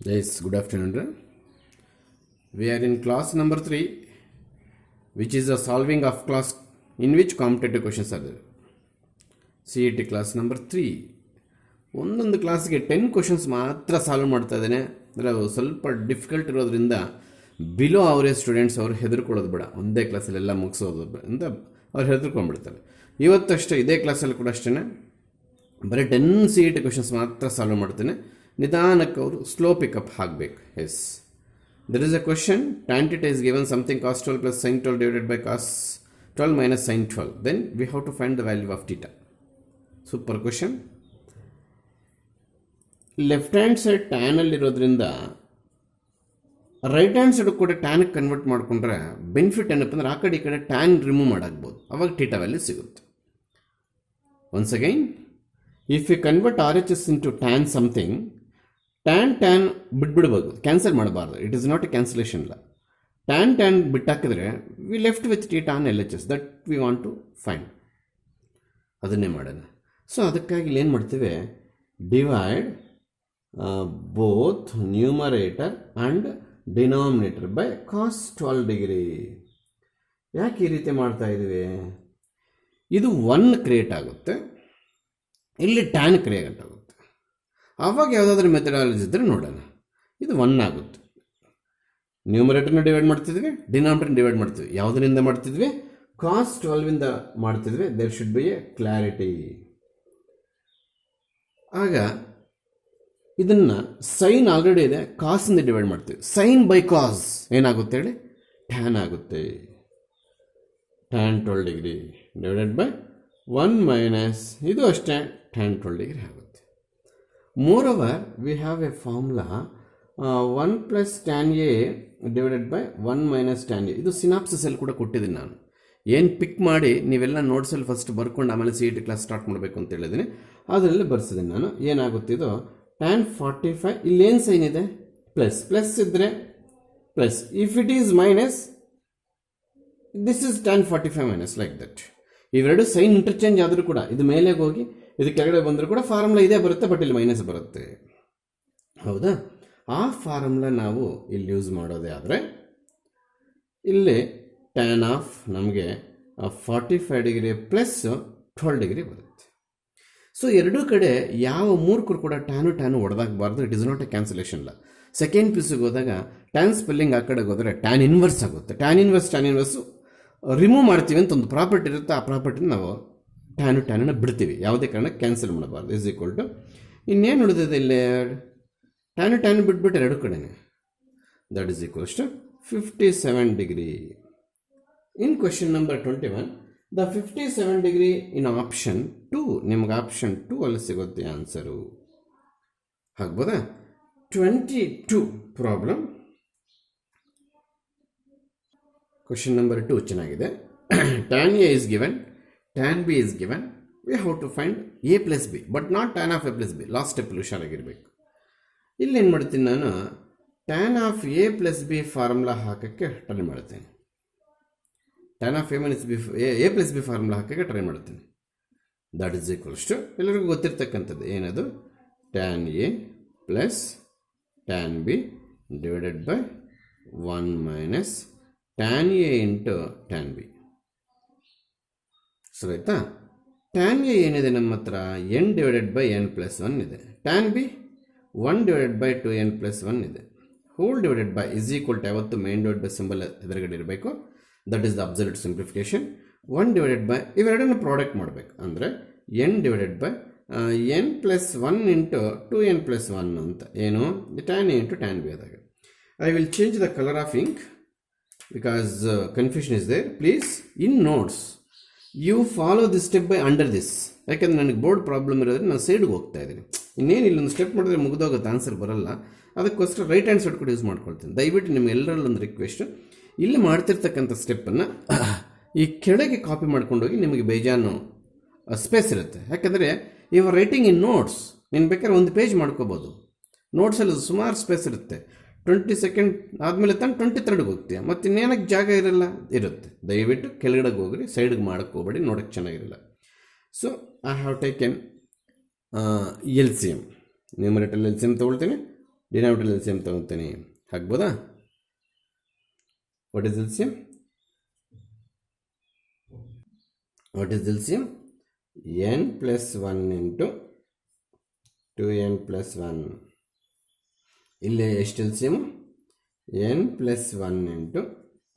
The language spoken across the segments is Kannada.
Yes, good afternoon. We are in class number 3, which is the solving of class in which competitive questions are there. CET class number 3. ಒಂದೊಂದು ಕ್ಲಾಸ್ಗೆ 10 ಕ್ವಶನ್ಸ್ ಮಾತ್ರ ಸಾಲ್ವ್ ಮಾಡ್ತಾ ಇದ್ದೇನೆ. ಅಂದರೆ ಸ್ವಲ್ಪ ಡಿಫಿಕಲ್ಟ್ ಇರೋದ್ರಿಂದ ಬಿಲೋ ಅವರೇಜ್ ಸ್ಟೂಡೆಂಟ್ಸ್ ಅವರು ಹೆದರ್ಕೊಳ್ಳೋದು ಬೇಡ, ಒಂದೇ ಕ್ಲಾಸಲ್ಲೆಲ್ಲ ಮುಗಿಸೋದು ಅಂತ ಅವ್ರು ಹೆದರ್ಕೊಂಡ್ಬಿಡ್ತಾರೆ. ಇವತ್ತಷ್ಟೇ ಇದೇ ಕ್ಲಾಸಲ್ಲಿ ಕೂಡ ಅಷ್ಟೇ ಬರೀ 10 CET ಕ್ವಶನ್ಸ್ ಮಾತ್ರ ಸಾಲ್ವ್ ಮಾಡ್ತೇನೆ. ನಿಧಾನಕ್ಕೆ ಅವರು ಸ್ಲೋ ಪಿಕಪ್ ಆಗಬೇಕು. Yes, there is a question, tan theta is given something cos 12 plus sin 12 divided by cos 12 minus sin 12. Then we have to find the value of theta. Super question. Left hand side ಟ್ಯಾನಲ್ಲಿ ಇರೋದ್ರಿಂದ ರೈಟ್ ಹ್ಯಾಂಡ್ ಸೈಡ್ ಕೂಡ ಟ್ಯಾನ್ಗೆ ಕನ್ವರ್ಟ್ ಮಾಡಿಕೊಂಡ್ರೆ ಬೆನಿಫಿಟ್ ಏನಪ್ಪ ಅಂದ್ರೆ ಆ ಕಡೆ ಈ ಕಡೆ ಟ್ಯಾನ್ ರಿಮೂವ್ ಮಾಡಾಕ್ಬೋದು, ಅವಾಗ ಥೀಟಾ ವ್ಯಾಲ್ಯೂ ಸಿಗುತ್ತೆ. Once again, if you convert R H S into tan something, tan ಬಿಟ್ಬಿಡ್ಬೋದು, ಕ್ಯಾನ್ಸಲ್ ಮಾಡಬಾರ್ದು. It is not a cancellation ಇಲ್ಲ. ಟ್ಯಾನ್ ಬಿಟ್ಟಾಕಿದ್ರೆ we left with theta on L H S, that we want to find. ಅದನ್ನೇ ಮಾಡೋಣ. ಸೊ ಅದಕ್ಕಾಗಿ ಇಲ್ಲಿ ಏನು ಮಾಡ್ತೀವಿ, divide both numerator and denominator by cos 12 degree. ಯಾಕೆ ಈ ರೀತಿ ಮಾಡ್ತಾ ಇದ್ದೀವಿ? ಇದು 1 ಕ್ರಿಯೇಟ್ ಆಗುತ್ತೆ, ಇಲ್ಲಿ ಟ್ಯಾನ್ ಕ್ರಿಯೇಟ್ ಆಗುತ್ತೆ. ಆವಾಗ ಯಾವುದಾದ್ರೂ ಮೆಥಡಾಲಜಿ ಇದ್ದರೆ ನೋಡೋಣ. ಇದು 1 ಆಗುತ್ತೆ. ನ್ಯೂಮರೇಟರ್ನ ಡಿವೈಡ್ ಮಾಡ್ತಿದ್ವಿ, ಡಿನಾಮಿನೇಟರ್ನ ಡಿವೈಡ್ ಮಾಡ್ತೀವಿ. ಯಾವುದರಿಂದ ಮಾಡ್ತಿದ್ವಿ? ಕಾಸ್ 12ಇಂದ ಮಾಡ್ತಿದ್ವಿ. There should be a clarity. ಆಗ ಇದನ್ನು ಸೈನ್ ಆಲ್ರೆಡಿ ಇದೆ, ಕಾಸಿಂದ ಡಿವೈಡ್ ಮಾಡ್ತೀವಿ. ಸೈನ್ ಬೈ ಕಾಸ್ ಏನಾಗುತ್ತೆ ಹೇಳಿ? ಟ್ಯಾನ್ ಆಗುತ್ತೆ. Tan 12 degree divided by 1 minus ಇದು ಅಷ್ಟೇ ಟ್ಯಾನ್ 12 ಡಿಗ್ರಿ ಆಗುತ್ತೆ. Moreover we have a formula 1 plus tan a divided by 1 minus tan a. ಇದು ಸಿನಾಪ್ಸಿಸಲ್ಲಿ ಕೂಡ ಕೊಟ್ಟಿದ್ದೀನಿ ನಾನು. ಏನು ಪಿಕ್ ಮಾಡಿ ನೀವೆಲ್ಲ ನೋಟ್ಸಲ್ಲಿ ಫಸ್ಟ್ ಬರ್ಕೊಂಡು ಆಮೇಲೆ CET ಕ್ಲಾಸ್ ಸ್ಟಾರ್ಟ್ ಮಾಡಬೇಕು ಅಂತ ಹೇಳಿದ್ದೀನಿ. ಅದರಲ್ಲಿ ಬರ್ಸಿದ್ದೀನಿ ನಾನು. ಏನಾಗುತ್ತಿದೋ ಟ್ಯಾನ್ 45, ಇಲ್ಲೇನು ಸೈನ್ ಇದೆ? ಪ್ಲಸ್ ಇದ್ದರೆ plus, if it is minus this is tan 45 minus, like that. ಇವೆರಡು ಸೈನ್ ಇಂಟರ್ಚೇಂಜ್ ಆದರೂ ಕೂಡ ಇದು ಮೇಲೆ ಹೋಗಿ ಇದು ಕೆಳಗಡೆ ಬಂದರೂ ಕೂಡ ಫಾರ್ಮುಲಾ ಇದೇ ಬರುತ್ತೆ, ಬಟ್ ಇಲ್ಲಿ ಮೈನಸ್ ಬರುತ್ತೆ. ಹೌದಾ? ಆ ಫಾರ್ಮುಲಾ ನಾವು ಇಲ್ಲಿ ಯೂಸ್ ಮಾಡೋದೇ ಆದರೆ ಇಲ್ಲಿ ಟ್ಯಾನ್ ಆಫ್ ನಮಗೆ 45 ಡಿಗ್ರಿ ಪ್ಲಸ್ 12 ಡಿಗ್ರಿ ಬರುತ್ತೆ. ಸೊ ಎರಡೂ ಕಡೆ ಯಾವ ಮೂರ್ಖರು ಕೂಡ ಟ್ಯಾನು ಹೊಡೆದಾಗಬಾರ್ದು. It is not a cancellation ಇಲ್ಲ. ಸೆಕೆಂಡ್ ಪೀಸಿಗೆ ಹೋದಾಗ ಟ್ಯಾನ್ ಸ್ಪೆಲ್ಲಿಂಗ್ ಆ ಕಡೆಗೆ ಹೋದರೆ ಟ್ಯಾನ್ ಇನ್ವರ್ಸ್ ಆಗುತ್ತೆ. ಟ್ಯಾನ್ ಇನ್ವರ್ಸು ರಿಮೂವ್ ಮಾಡ್ತೀವಿ ಅಂತ ಒಂದು ಪ್ರಾಪರ್ಟಿ ಇರುತ್ತೆ. ಆ ಪ್ರಾಪರ್ಟಿನ ನಾವು ಟ್ಯಾನನ್ನು ಬಿಡ್ತೀವಿ, ಯಾವುದೇ ಕಾರಣಕ್ಕೆ ಕ್ಯಾನ್ಸಲ್ ಮಾಡಬಾರ್ದು. ಇಸ್ ಈಕ್ವಲ್ ಟು ಇನ್ನೇನು ಉಳಿದಿದೆ ಇಲ್ಲಿ? ಟ್ಯಾನು ಬಿಟ್ಬಿಟ್ಟು ಎರಡು ಕಡೆನೇ, that is equals to 57 degree. In question number 21, the 57 degree in option 2, ನಿಮ್ಗೆ ಆಪ್ಷನ್ 2 ಅಲ್ಲಿ ಸಿಗುತ್ತೆ ಆನ್ಸರು. ಆಗ್ಬೋದಾ? 22 ಪ್ರಾಬ್ಲಮ್. ಕ್ವೆಶನ್ ನಂಬರ್ 2 ಚೆನ್ನಾಗಿದೆ. tan a is given, tan b is given. We have to find a plus b, but not tan of a plus b. Last step ಹುಷಾರಾಗಿರ್ಬೇಕು. ಇಲ್ಲಿ ಏನು ಮಾಡ್ತೀನಿ ನಾನು, tan of a plus b formula ಹಾಕೋಕ್ಕೆ ಟ್ರೈ ಮಾಡ್ತೀನಿ. Tan of a minus b a plus b formula ಹಾಕಕ್ಕೆ ಟ್ರೈ ಮಾಡ್ತೀನಿ. ದಟ್ ಈಸ್ ಈಕ್ವಲ್ಸ್ ಟು ಎಲ್ಲರಿಗೂ ಗೊತ್ತಿರ್ತಕ್ಕಂಥದ್ದು ಏನದು? Tan a plus tan b divided by 1 minus tan a into tan b. ಸರಿ ಆಯ್ತಾ? ಟ್ಯಾನ್ ಎ ಏನಿದೆ ನಮ್ಮ ಹತ್ರ? n divided by n plus 1 ಇದೆ. Tan b 1 divided by 2n plus 1 ಇದೆ. Whole divided by is equal to ಯಾವತ್ತು ಮೇನ್ ಡಿವೈಡ್ ಬೈ ಸಿಂಬಲ್ ಎದುರುಗಡೆ ಇರಬೇಕು. That is the absolute simplification. 1 divided by ಇವೆರಡನ್ನು ಪ್ರಾಡಕ್ಟ್ ಮಾಡಬೇಕು ಅಂದರೆ n divided by n plus 1 into 2n plus 1 ಅಂತ. ಏನು? Tan a into tan b ಆದಾಗ. I will change the colour of ink because confusion is there. Please in notes you follow this step by under this. ಯಾಕೆಂದರೆ ನನಗೆ ಬೋರ್ಡ್ ಪ್ರಾಬ್ಲಮ್ ಇರೋದ್ರೆ ನಾನು ಸೈಡ್ಗೆ ಹೋಗ್ತಾ ಇದ್ದೀನಿ. ಇನ್ನೇನು ಇಲ್ಲೊಂದು ಸ್ಟೆಪ್ ಮಾಡಿದ್ರೆ ಮುಗಿದೋಗುತ್ತೆ, ಆನ್ಸರ್ ಬರಲ್ಲ. ಅದಕ್ಕೋಸ್ಕರ ರೈಟ್ ಹ್ಯಾಂಡ್ ಸೈಡ್ ಕೂಡ ಯೂಸ್ ಮಾಡ್ಕೊಳ್ತೀನಿ. ದಯವಿಟ್ಟು ನಿಮ್ಗೆಲ್ಲರಲ್ಲೊಂದು ರಿಕ್ವೆಸ್ಟ್, ಇಲ್ಲಿ ಮಾಡ್ತಿರ್ತಕ್ಕಂಥ ಸ್ಟೆಪ್ಪನ್ನು ಈ ಕೆಳಗೆ ಕಾಪಿ ಮಾಡ್ಕೊಂಡೋಗಿ, ನಿಮಗೆ ಬೇಜಾನು ಸ್ಪೇಸ್ ಇರುತ್ತೆ. ಯಾಕೆಂದರೆ ಇವಾಗ ರೈಟಿಂಗ್ ಇನ್ ನೋಟ್ಸ್ ನೀನು ಬೇಕಾದ್ರೆ ಒಂದು ಪೇಜ್ ಮಾಡ್ಕೋಬೋದು. ನೋಟ್ಸಲ್ಲಿ ಸುಮಾರು ಸ್ಪೇಸ್ ಇರುತ್ತೆ. 20 ಸೆಕೆಂಡ್ ಆದಮೇಲೆ ತಾನು 23ಗೆ ಹೋಗ್ತೀಯ, ಮತ್ತು ಇನ್ನೇನಕ್ಕೆ ಜಾಗ ಇರುತ್ತೆ. ದಯವಿಟ್ಟು ಕೆಳಗಡೆಗೆ ಹೋಗ್ರಿ, ಸೈಡ್ಗೆ ಮಾಡೋಕ್ಕೆ ಹೋಗ್ಬೇಡಿ, ನೋಡೋಕ್ಕೆ ಚೆನ್ನಾಗಿರಲ್ಲ. So I have taken LCM, numerator LCM ತೊಗೊಳ್ತೀನಿ. ಡಿನಾಮಿನೇಟರ್ ಎಲ್ ಸಿ ಎಮ್ ತೊಗೊತೀನಿ, ಆಗ್ಬೋದಾ? What is L C M? What is L C M? N plus 1 into 2n plus 1. ಇಲ್ಲಿ ಎಷ್ಟು L C M? N plus 1 into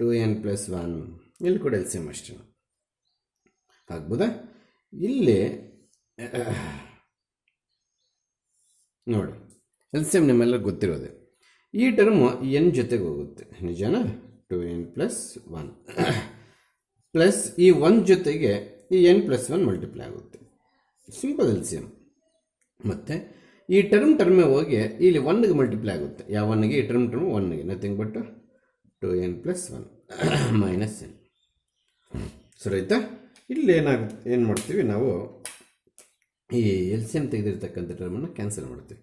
2n plus 1. ಇಲ್ಲಿ ಕೂಡ ಎಲ್ ಸಿ ಎಮ್ ಅಷ್ಟೇ, ಆಗ್ಬೋದಾ? ಇಲ್ಲಿ ನೋಡಿ, ಎಲ್ ಸಿ ಎಮ್ ನಿಮ್ಮೆಲ್ಲ ಗೊತ್ತಿರೋದೆ. ಈ ಟರ್ಮು ಎನ್ ಜೊತೆಗೆ ಹೋಗುತ್ತೆ, ನಿಜನಾ? 2n ಪ್ಲಸ್ 1 ಪ್ಲಸ್ ಈ 1 ಜೊತೆಗೆ ಈ n ಪ್ಲಸ್ 1 ಮಲ್ಟಿಪ್ಲೈ ಆಗುತ್ತೆ. Simple L C M. ಮತ್ತು ಈ ಟರ್ಮೇ ಹೋಗಿ ಇಲ್ಲಿ 1ಗೆ ಮಲ್ಟಿಪ್ಲೈ ಆಗುತ್ತೆ. ಯಾವ 1ಗೆ? ಈ ಟರ್ಮ್ 1ಗೆ. Nothing but 2n plus 1 minus n. ಸರಿ ಆಯ್ತಾ? ಇಲ್ಲಿ ಏನು ಮಾಡ್ತೀವಿ ನಾವು, ಈ ಎಲ್ ಸಿ ಎಮ್ ತೆಗೆದಿರ್ತಕ್ಕಂಥ ಟರ್ಮನ್ನು ಕ್ಯಾನ್ಸಲ್ ಮಾಡ್ತೀವಿ.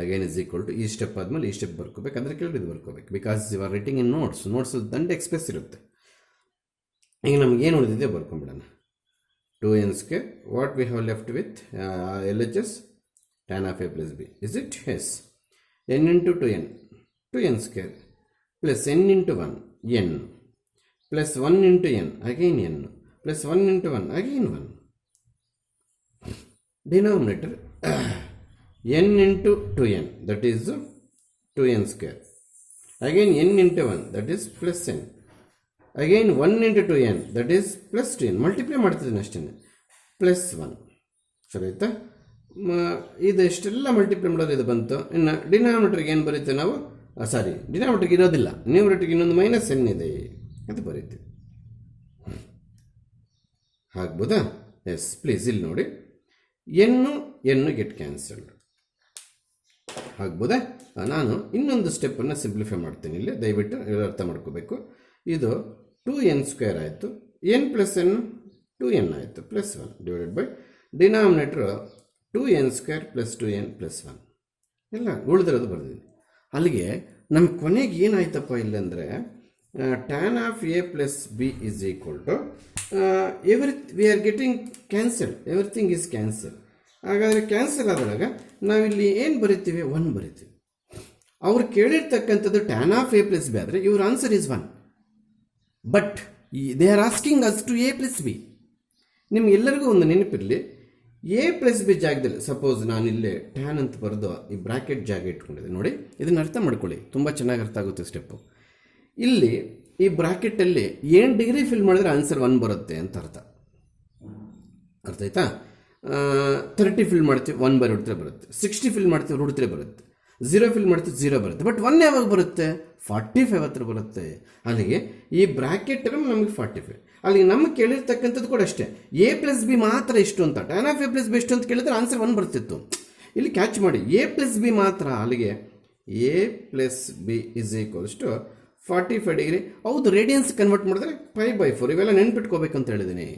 ಅಗೇನ್ ಇಸ್ ಈಕ್ವಲ್ ಟು ಈ ಸ್ಟೆಪ್ ಆದಮೇಲೆ ಈ ಸ್ಟೆಪ್ ಬರ್ಕೋಬೇಕು, ಅಂದರೆ ಕೆಳಗೆ ಇದು ಬರ್ಕೋಬೇಕು. Because you are writing in notes ದಂಡೆ ಎಕ್ಸ್ಪ್ರೆಸ್ ಇರುತ್ತೆ. ಈಗ ನಮಗೇನು ಉಳಿದಿದೆ ಬರ್ಕೊಂಬಿಡೋಣ. 2n square, what we have left with L H S tan of a plus b. Is it? Yes. n into 2n square plus n into 1 n plus 1 into n again n plus 1 into 1 again 1. Denominator n into 2n, that is 2n square. Again n into 1, that is plus n. Again 1 into 2n, that is plus 2n. Multiply ಮಾಡ್ತಿದ್ದೀನಿ ಅಷ್ಟೇ, plus 1. ಸರಿ ಆಯ್ತಾ? ಇದೆಷ್ಟೆಲ್ಲ ಮಲ್ಟಿಪ್ಲೈ ಮಾಡೋದು ಇದು ಬಂತು. ಇನ್ನು ಡಿನಾಮಿನೇಟರ್ಗೆ ಏನು ಬರೀತೀವಿ ನಾವು? ಡಿನಾಮಿನೇಟರ್ಗೆ ಇರೋದಿಲ್ಲ, ನ್ಯೂಮರೇಟರ್ಗೆ ಇನ್ನೊಂದು ಮೈನಸ್ ಎನ್ ಇದೆ, ಅದು ಬರೀತೀವಿ. ಆಗ್ಬೋದಾ? ಎಸ್, ಪ್ಲೀಸ್ ಇಲ್ಲಿ ನೋಡಿ, ಎನ್ನು ಗೆಟ್ ಕ್ಯಾನ್ಸಲ್ಡ್. ಆಗ್ಬೋದಾ? ನಾನು ಇನ್ನೊಂದು ಸ್ಟೆಪ್ಪನ್ನು ಸಿಂಪ್ಲಿಫೈ ಮಾಡ್ತೀನಿ. ಇಲ್ಲಿ ದಯವಿಟ್ಟು ಅರ್ಥ ಮಾಡ್ಕೋಬೇಕು. ಇದು 2n ಸ್ಕ್ವೇರ್ ಆಯಿತು, n ಪ್ಲಸ್ ಎನ್ 2n ಆಯಿತು, plus 1 divided by denominator 2n square plus 2n plus 1. ಎಲ್ಲ ಉಳಿದಿರೋದು ಬರ್ದಿದ್ದೀನಿ. ಅಲ್ಲಿಗೆ ನಮ್ಮ ಕೊನೆಗೆ ಏನಾಯ್ತಪ್ಪ ಇಲ್ಲಂದರೆ, tan of A plus B is equal to we are getting cancel, everything is cancel. ಹಾಗಾದರೆ ಕ್ಯಾನ್ಸಲ್ ಆದಾಗ ನಾವಿಲ್ಲಿ ಏನು ಬರಿತೀವಿ? 1 ಬರಿತೀವಿ. ಅವ್ರು ಕೇಳಿರ್ತಕ್ಕಂಥದ್ದು tan of A plus B ಆದರೆ ಇವ್ರ answer is 1. But they are asking us to A plus B. ನಿಮ್ಗೆಲ್ಲರಿಗೂ ಒಂದು ನೆನಪಿರಲಿ, ಎ ಪ್ಲಸ್ ಬಿ ಜಾಗದಲ್ಲಿ ಸಪೋಸ್ ನಾನಿಲ್ಲೇ ಟ್ಯಾನ್ ಅಂತ ಬರೆದು ಈ ಬ್ರಾಕೆಟ್ ಜಾಗ ಇಟ್ಕೊಂಡಿದ್ದೆ ನೋಡಿ, ಇದನ್ನು ಅರ್ಥ ಮಾಡ್ಕೊಳ್ಳಿ, ತುಂಬ ಚೆನ್ನಾಗಿ ಅರ್ಥ ಆಗುತ್ತೆ ಸ್ಟೆಪ್ಪು. ಇಲ್ಲಿ ಈ ಬ್ರಾಕೆಟಲ್ಲಿ 8 ಡಿಗ್ರಿ ಫಿಲ್ ಮಾಡಿದ್ರೆ ಆನ್ಸರ್ 1 ಬರುತ್ತೆ ಅಂತ ಅರ್ಥ ಆಯ್ತಾ? 30 ಫಿಲ್ ಮಾಡ್ತೀವಿ 1 ಬೈ √3 ಬರುತ್ತೆ, 60 ಫಿಲ್ ಮಾಡ್ತೀವಿ √3 ಬರುತ್ತೆ, 0 ಫಿಲ್ ಮಾಡ್ತೀವಿ 0 ಬರುತ್ತೆ. ಬಟ್ 1 ಯಾವಾಗ ಬರುತ್ತೆ? 45 ಹತ್ರ ಬರುತ್ತೆ. ಅಲ್ಲಿಗೆ ಈ ಬ್ರಾಕೆಟ್ ನಮಗೆ 45. ಅಲ್ಲಿಗೆ ನಮಗೆ ಕೇಳಿರ್ತಕ್ಕಂಥದ್ದು ಕೂಡ ಅಷ್ಟೇ, ಎ ಪ್ಲಸ್ ಬಿ ಮಾತ್ರ ಎಷ್ಟು ಅಂತ. Tan of A plus B ಎಷ್ಟು ಅಂತ ಕೇಳಿದ್ರೆ ಆನ್ಸರ್ 1 ಬರ್ತಿತ್ತು. ಇಲ್ಲಿ ಕ್ಯಾಚ್ ಮಾಡಿ, ಎ ಪ್ಲಸ್ ಬಿ ಮಾತ್ರ. ಅಲ್ಲಿಗೆ A plus B is equals to 45 degree. ಹೌದು, ರೇಡಿಯನ್ಸ್ ಕನ್ವರ್ಟ್ ಮಾಡಿದ್ರೆ 5/4. ಇವೆಲ್ಲ ನೆನ್ಪಿಟ್ಕೋಬೇಕಂತ ಹೇಳಿದ್ದೀನಿ.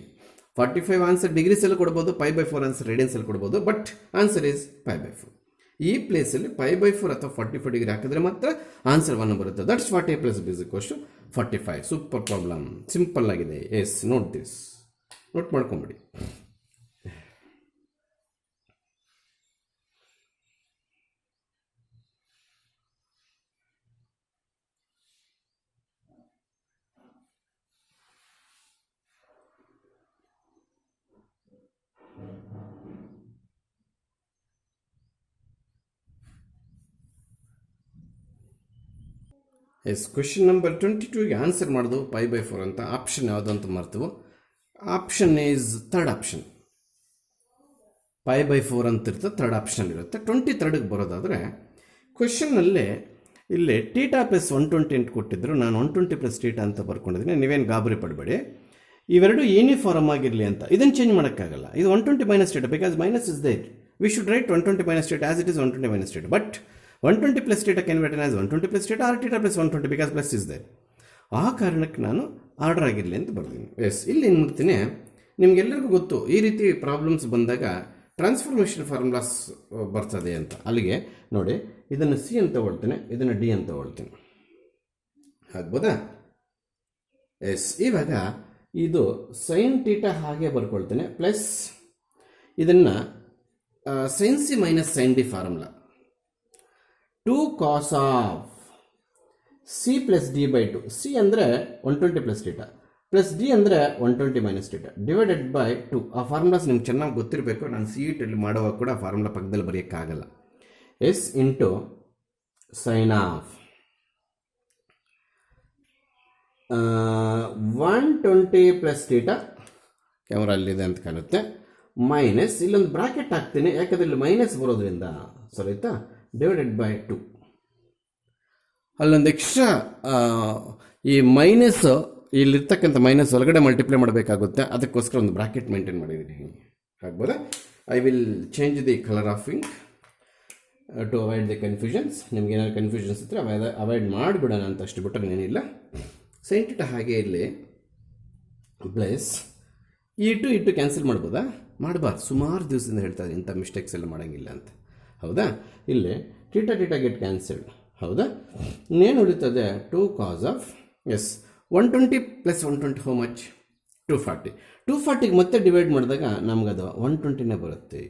45 ಆನ್ಸರ್ ಡಿಗ್ರೀಸಲ್ಲಿ ಕೊಡ್ಬೋದು, 5/4 ಆನ್ಸರ್ ರೇಡಿಯನ್ಸಲ್ಲಿ ಕೊಡ್ಬೋದು, ಬಟ್ ಆನ್ಸರ್ ಈಸ್ 5/4. ಈ ಪ್ಲೇಸಲ್ಲಿ 5/4 ಅಥವಾ 45 ಡಿಗ್ರಿ ಹಾಕಿದ್ರೆ ಮಾತ್ರ ಆನ್ಸರ್ 1 ಬರುತ್ತೆ. That's what A plus B is equals to 45. Super problem, simple ಆಗಿದೆ. ಎಸ್, ನೋಟ್ ದಿಸ್, ನೋಟ್ ಮಾಡ್ಕೊಂಬಿಡಿ. ಎಸ್, ಕ್ವೆಶನ್ ನಂಬರ್ 22ಗೆ ಆನ್ಸರ್ ಮಾಡೋದು 5/4 ಅಂತ. ಆಪ್ಷನ್ ಯಾವುದು ಅಂತ ಮರ್ತವು. Option is third option. 5/4 ಅಂತ ಇರ್ತದೆ, ಥರ್ಡ್ ಆಪ್ಷನ್ ಇರುತ್ತೆ. 23ಗೆ ಬರೋದಾದರೆ ಕ್ವೆಶನ್ನಲ್ಲೇ ಇಲ್ಲಿ ಟೀಟಾ ಪ್ಲಸ್ 120 ಅಂತ ಕೊಟ್ಟಿದ್ದರು. ನಾನು 120 ಪ್ಲಸ್ ಟೀಟಾ ಅಂತ ಬರ್ಕೊಂಡಿದ್ದೀನಿ. ನೀವೇನು ಗಾಬರಿ ಪಡಬೇಡಿ, ಇವೆರಡು ಯೂನಿಫಾರ್ಮ್ ಆಗಿರಲಿ ಅಂತ. ಇದನ್ನು ಚೇಂಜ್ ಮಾಡೋಕ್ಕಾಗಲ್ಲ. ಇದು 120 minus theta, because minus is there. We should write 120 minus theta as it is 120 minus theta. But 120 plus theta can be written as 120 plus theta or theta plus 120, because plus is there. ಆ ಕಾರಣಕ್ಕೆ ನಾನು ಆರ್ಡರ್ ಆಗಿರಲಿ ಅಂತ ಬರ್ತೀನಿ. ಎಸ್, ಇಲ್ಲಿ ಏನು ಮಾಡ್ತೀನಿ, ನಿಮಗೆಲ್ಲರಿಗೂ ಗೊತ್ತು ಈ ರೀತಿ ಪ್ರಾಬ್ಲಮ್ಸ್ ಬಂದಾಗ ಟ್ರಾನ್ಸ್ಫಾರ್ಮೇಷನ್ ಫಾರ್ಮುಲಾಸ್ ಬರ್ತದೆ ಅಂತ. ಅಲ್ಲಿಗೆ ನೋಡಿ, ಇದನ್ನು ಸಿ ಅಂತ ತಗೊಳ್ತೇನೆ, ಇದನ್ನು ಡಿ ಅಂತ ತಗೊಳ್ತೀನಿ. ಆಗ್ಬೋದಾ? ಎಸ್, ಇವಾಗ ಇದು ಸೈನ್ ಟೀಟಾ ಹಾಗೆ ಬರ್ಕೊಳ್ತೇನೆ, ಪ್ಲಸ್ ಇದನ್ನು sine C minus sine D formula. 2 cos of C plus D by 2. C ಅಂದರೆ 120 ಪ್ಲಸ್ ಟೀಟಾ ಪ್ಲಸ್ ಡಿ ಅಂದರೆ 120 ಮೈನಸ್ ಟೀಟಾ ಡಿವೈಡೆಡ್ ಬೈ 2. ಆ ಫಾರ್ಮುಲಾಸ್ ನಿಮ್ಗೆ ಚೆನ್ನಾಗಿ ಗೊತ್ತಿರಬೇಕು. ನಾನು ಸಿ ಇಟಲ್ಲಿ ಮಾಡುವಾಗ ಕೂಡ ಆ ಫಾರ್ಮುಲಾ ಪಕ್ಕದಲ್ಲಿ ಬರೆಯೋಕ್ಕಾಗಲ್ಲ. Yes into sine of 120 plus theta, camera ಅಲ್ಲಿದೆ ಅಂತ ಕಾಣುತ್ತೆ, ಮೈನಸ್ ಇಲ್ಲೊಂದು ಬ್ರಾಕೆಟ್ ಹಾಕ್ತೀನಿ ಯಾಕಂದ್ರೆ ಇಲ್ಲಿ ಮೈನಸ್ ಬರೋದ್ರಿಂದ ಸರಿ ಆಯ್ತಾ, ಡಿವೈಡೆಡ್ ಬೈ 2. ಅಲ್ಲೊಂದು ಎಕ್ಸ್ಟ್ರಾ ಈ ಮೈನಸ್ ಇಲ್ಲಿರ್ತಕ್ಕಂಥ ಮೈನಸ್ ಒಳಗಡೆ ಮಲ್ಟಿಪ್ಲೈ ಮಾಡಬೇಕಾಗುತ್ತೆ, ಅದಕ್ಕೋಸ್ಕರ ಒಂದು ಬ್ರಾಕೆಟ್ ಮೇಂಟೈನ್ ಮಾಡಿದ್ದೀನಿ. ಆಗ್ಬೋದಾ? I will change the colour of ink to avoid the confusions. ನಿಮ್ಗೆ ಏನಾದ್ರು ಕನ್ಫ್ಯೂಷನ್ಸ್ ಇದ್ದರೆ ಅವಾಯ್ಡ್ ಮಾಡಿಬಿಡೋಣ ಅಂತ ಅಷ್ಟು ಬಿಟ್ಟರೆ ಏನಿಲ್ಲ. ಸೈನ್ ಥೀಟಾ ಹಾಗೆ ಇಲ್ಲಿ ಪ್ಲಸ್ ಇಟ್ಟು ಕ್ಯಾನ್ಸಲ್ ಮಾಡ್ಬೋದಾ? ಮಾಡಬಾರ್ದು. ಸುಮಾರು ದಿವಸದಿಂದ ಹೇಳ್ತಾ ಇದ್ದೀನಿ ಇಂಥ ಮಿಸ್ಟೇಕ್ಸ್ ಎಲ್ಲ ಮಾಡೋಂಗಿಲ್ಲ ಅಂತ. ಹೌದಾ? ಇಲ್ಲಿ ಟೀಟಾ ಗೆಟ್ ಕ್ಯಾನ್ಸಲ್ಡ್. ಹೌದಾ? ಇನ್ನೇನು ಉಳಿತದೆ? 2 cos of 120 plus 120 how much? 240. 240ಗೆ ಮತ್ತೆ ಡಿವೈಡ್ ಮಾಡಿದಾಗ ನಮಗದು 120ನೇ ಬರುತ್ತೆ.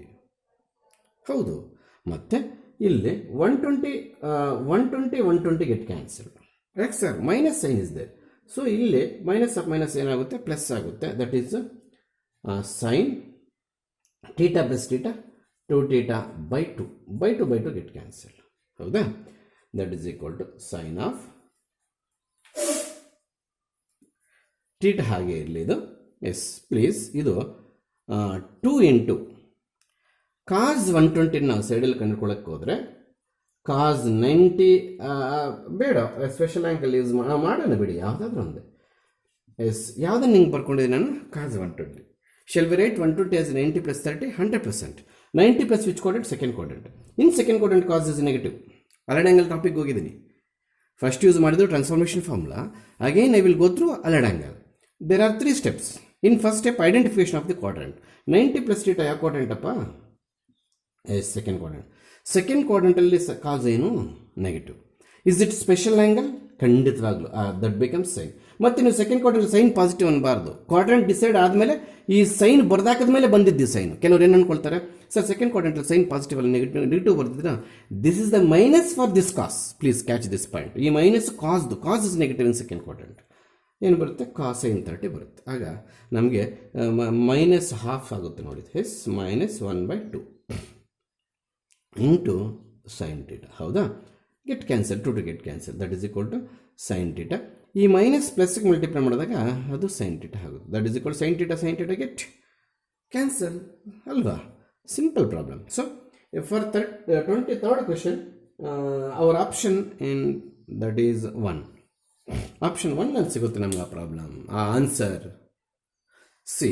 ಹೌದು. ಮತ್ತು ಇಲ್ಲಿ 120 ಗೆಟ್ ಕ್ಯಾನ್ಸಲ್ಡ್. ಯಾಕೆ sir? Minus sign is there. So ಇಲ್ಲಿ ಮೈನಸ್ ಆಫ್ ಮೈನಸ್ ಏನಾಗುತ್ತೆ? ಪ್ಲಸ್ ಆಗುತ್ತೆ. That is sine theta plus theta 2 theta by 2 get cancelled. ಹೌದಾ? That is equal to sine of theta ಹಾಗೆ ಇರಲಿ ಇದು. ಎಸ್ ಪ್ಲೀಸ್ ಇದು 2 ಇಂಟು ಕಾಸ್ 120 ನಾವು ಸೈಡಲ್ಲಿ ಕಂಡುಕೊಳ್ಳೋಕ್ಕೆ ಹೋದರೆ ಕಾಸ್ 90 ಬೇಡ, ಸ್ಪೆಷಲ್ ಆ್ಯಂಗಲ್ ಯೂಸ್ ಮಾಡೋಣ ಬಿಡಿ, ಯಾವುದಾದ್ರೂ ಒಂದೇ. ಎಸ್ ಯಾವುದನ್ನು ಹಿಂಗೆ ಬರ್ಕೊಂಡಿದ್ದೀನಿ ನಾನು? Cos 120. Shall we write 120 as 90 plus 30 100%. 90 plus which quadrant? Second quadrant. In second quadrant cos is negative. Allied angle topic ಹೋಗಿದ್ದೀನಿ. ಫಸ್ಟ್ ಯೂಸ್ ಮಾಡಿದ್ರು transformation formula. Again I will go through allied angle. There are 3 steps. In first step identification of the quadrant. 90 plus theta ಯಾವ ಕ್ವಾಡ್ರೆಂಟಪ್ಪ? Yes second quadrant. ಸೆಕೆಂಡ್ ಕ್ವಾಡ್ರೆಂಟಲ್ಲಿ ಕಾಸ್ ಏನು? Negative. Is it special angle? ಖಂಡಿತವಾಗ್ಲು ದಟ್ ಬಿಕಮ್ಸ್ ಸೈನ್. ಮತ್ತು ನೀವು ಸೆಕೆಂಡ್ ಕ್ವಾಡ್ರೆಂಟ್ ಸೈನ್ ಪಾಸಿಟಿವ್ ಅನ್ನಬಾರ್ದು. ಕ್ವಾಡ್ರೆಂಟ್ ಡಿಸೈಡ್ ಆದಮೇಲೆ ಈ ಸೈನ್ ಬರ್ದಾಕದ ಮೇಲೆ ಬಂದಿದ್ದು ಸೈನ್. ಕೆಲವ್ರು ಏನು ಅನ್ಕೊಳ್ತಾರೆ, ಸರ್ ಸೆಕೆಂಡ್ ಕ್ವಾಡ್ರೆಂಟಲ್ಲಿ ಸೈನ್ ಪಾಸಿಟಿವ್ ಅಲ್ಲಿ ನೆಗೆಟಿವ್ ಬರ್ದಿದ್ರೆ this is the minus for this cos. Please catch this point. ಈ minus cos is negative in second quadrant. ಏನು ಬರುತ್ತೆ? ಕಾಸ್ ಸೈನ್ 30 ಬರುತ್ತೆ. ಆಗ ನಮಗೆ ಮೈನಸ್ ಹಾಫ್ ಆಗುತ್ತೆ ನೋಡಿ. Yes minus 1/2 into sine theta. ಹೌದಾ? Get cancel. 2 get cancel. That is equal to sine theta. ಈ ಮೈನಸ್ ಪ್ಲಸ್ಗೆ ಮಲ್ಟಿಪ್ಲೈ ಮಾಡಿದಾಗ ಅದು ಸೈನ್ ಥೀಟಾ ಆಗುತ್ತೆ. That is equal sine theta get cancel ಅಲ್ವಾ? Simple problem. So for 23rd question our option in that is 1. Option 1 ಅಲ್ಲಿ ಸಿಗುತ್ತೆ ನಮ್ಗೆ ಆ ಪ್ರಾಬ್ಲಮ್, ಆ answer. See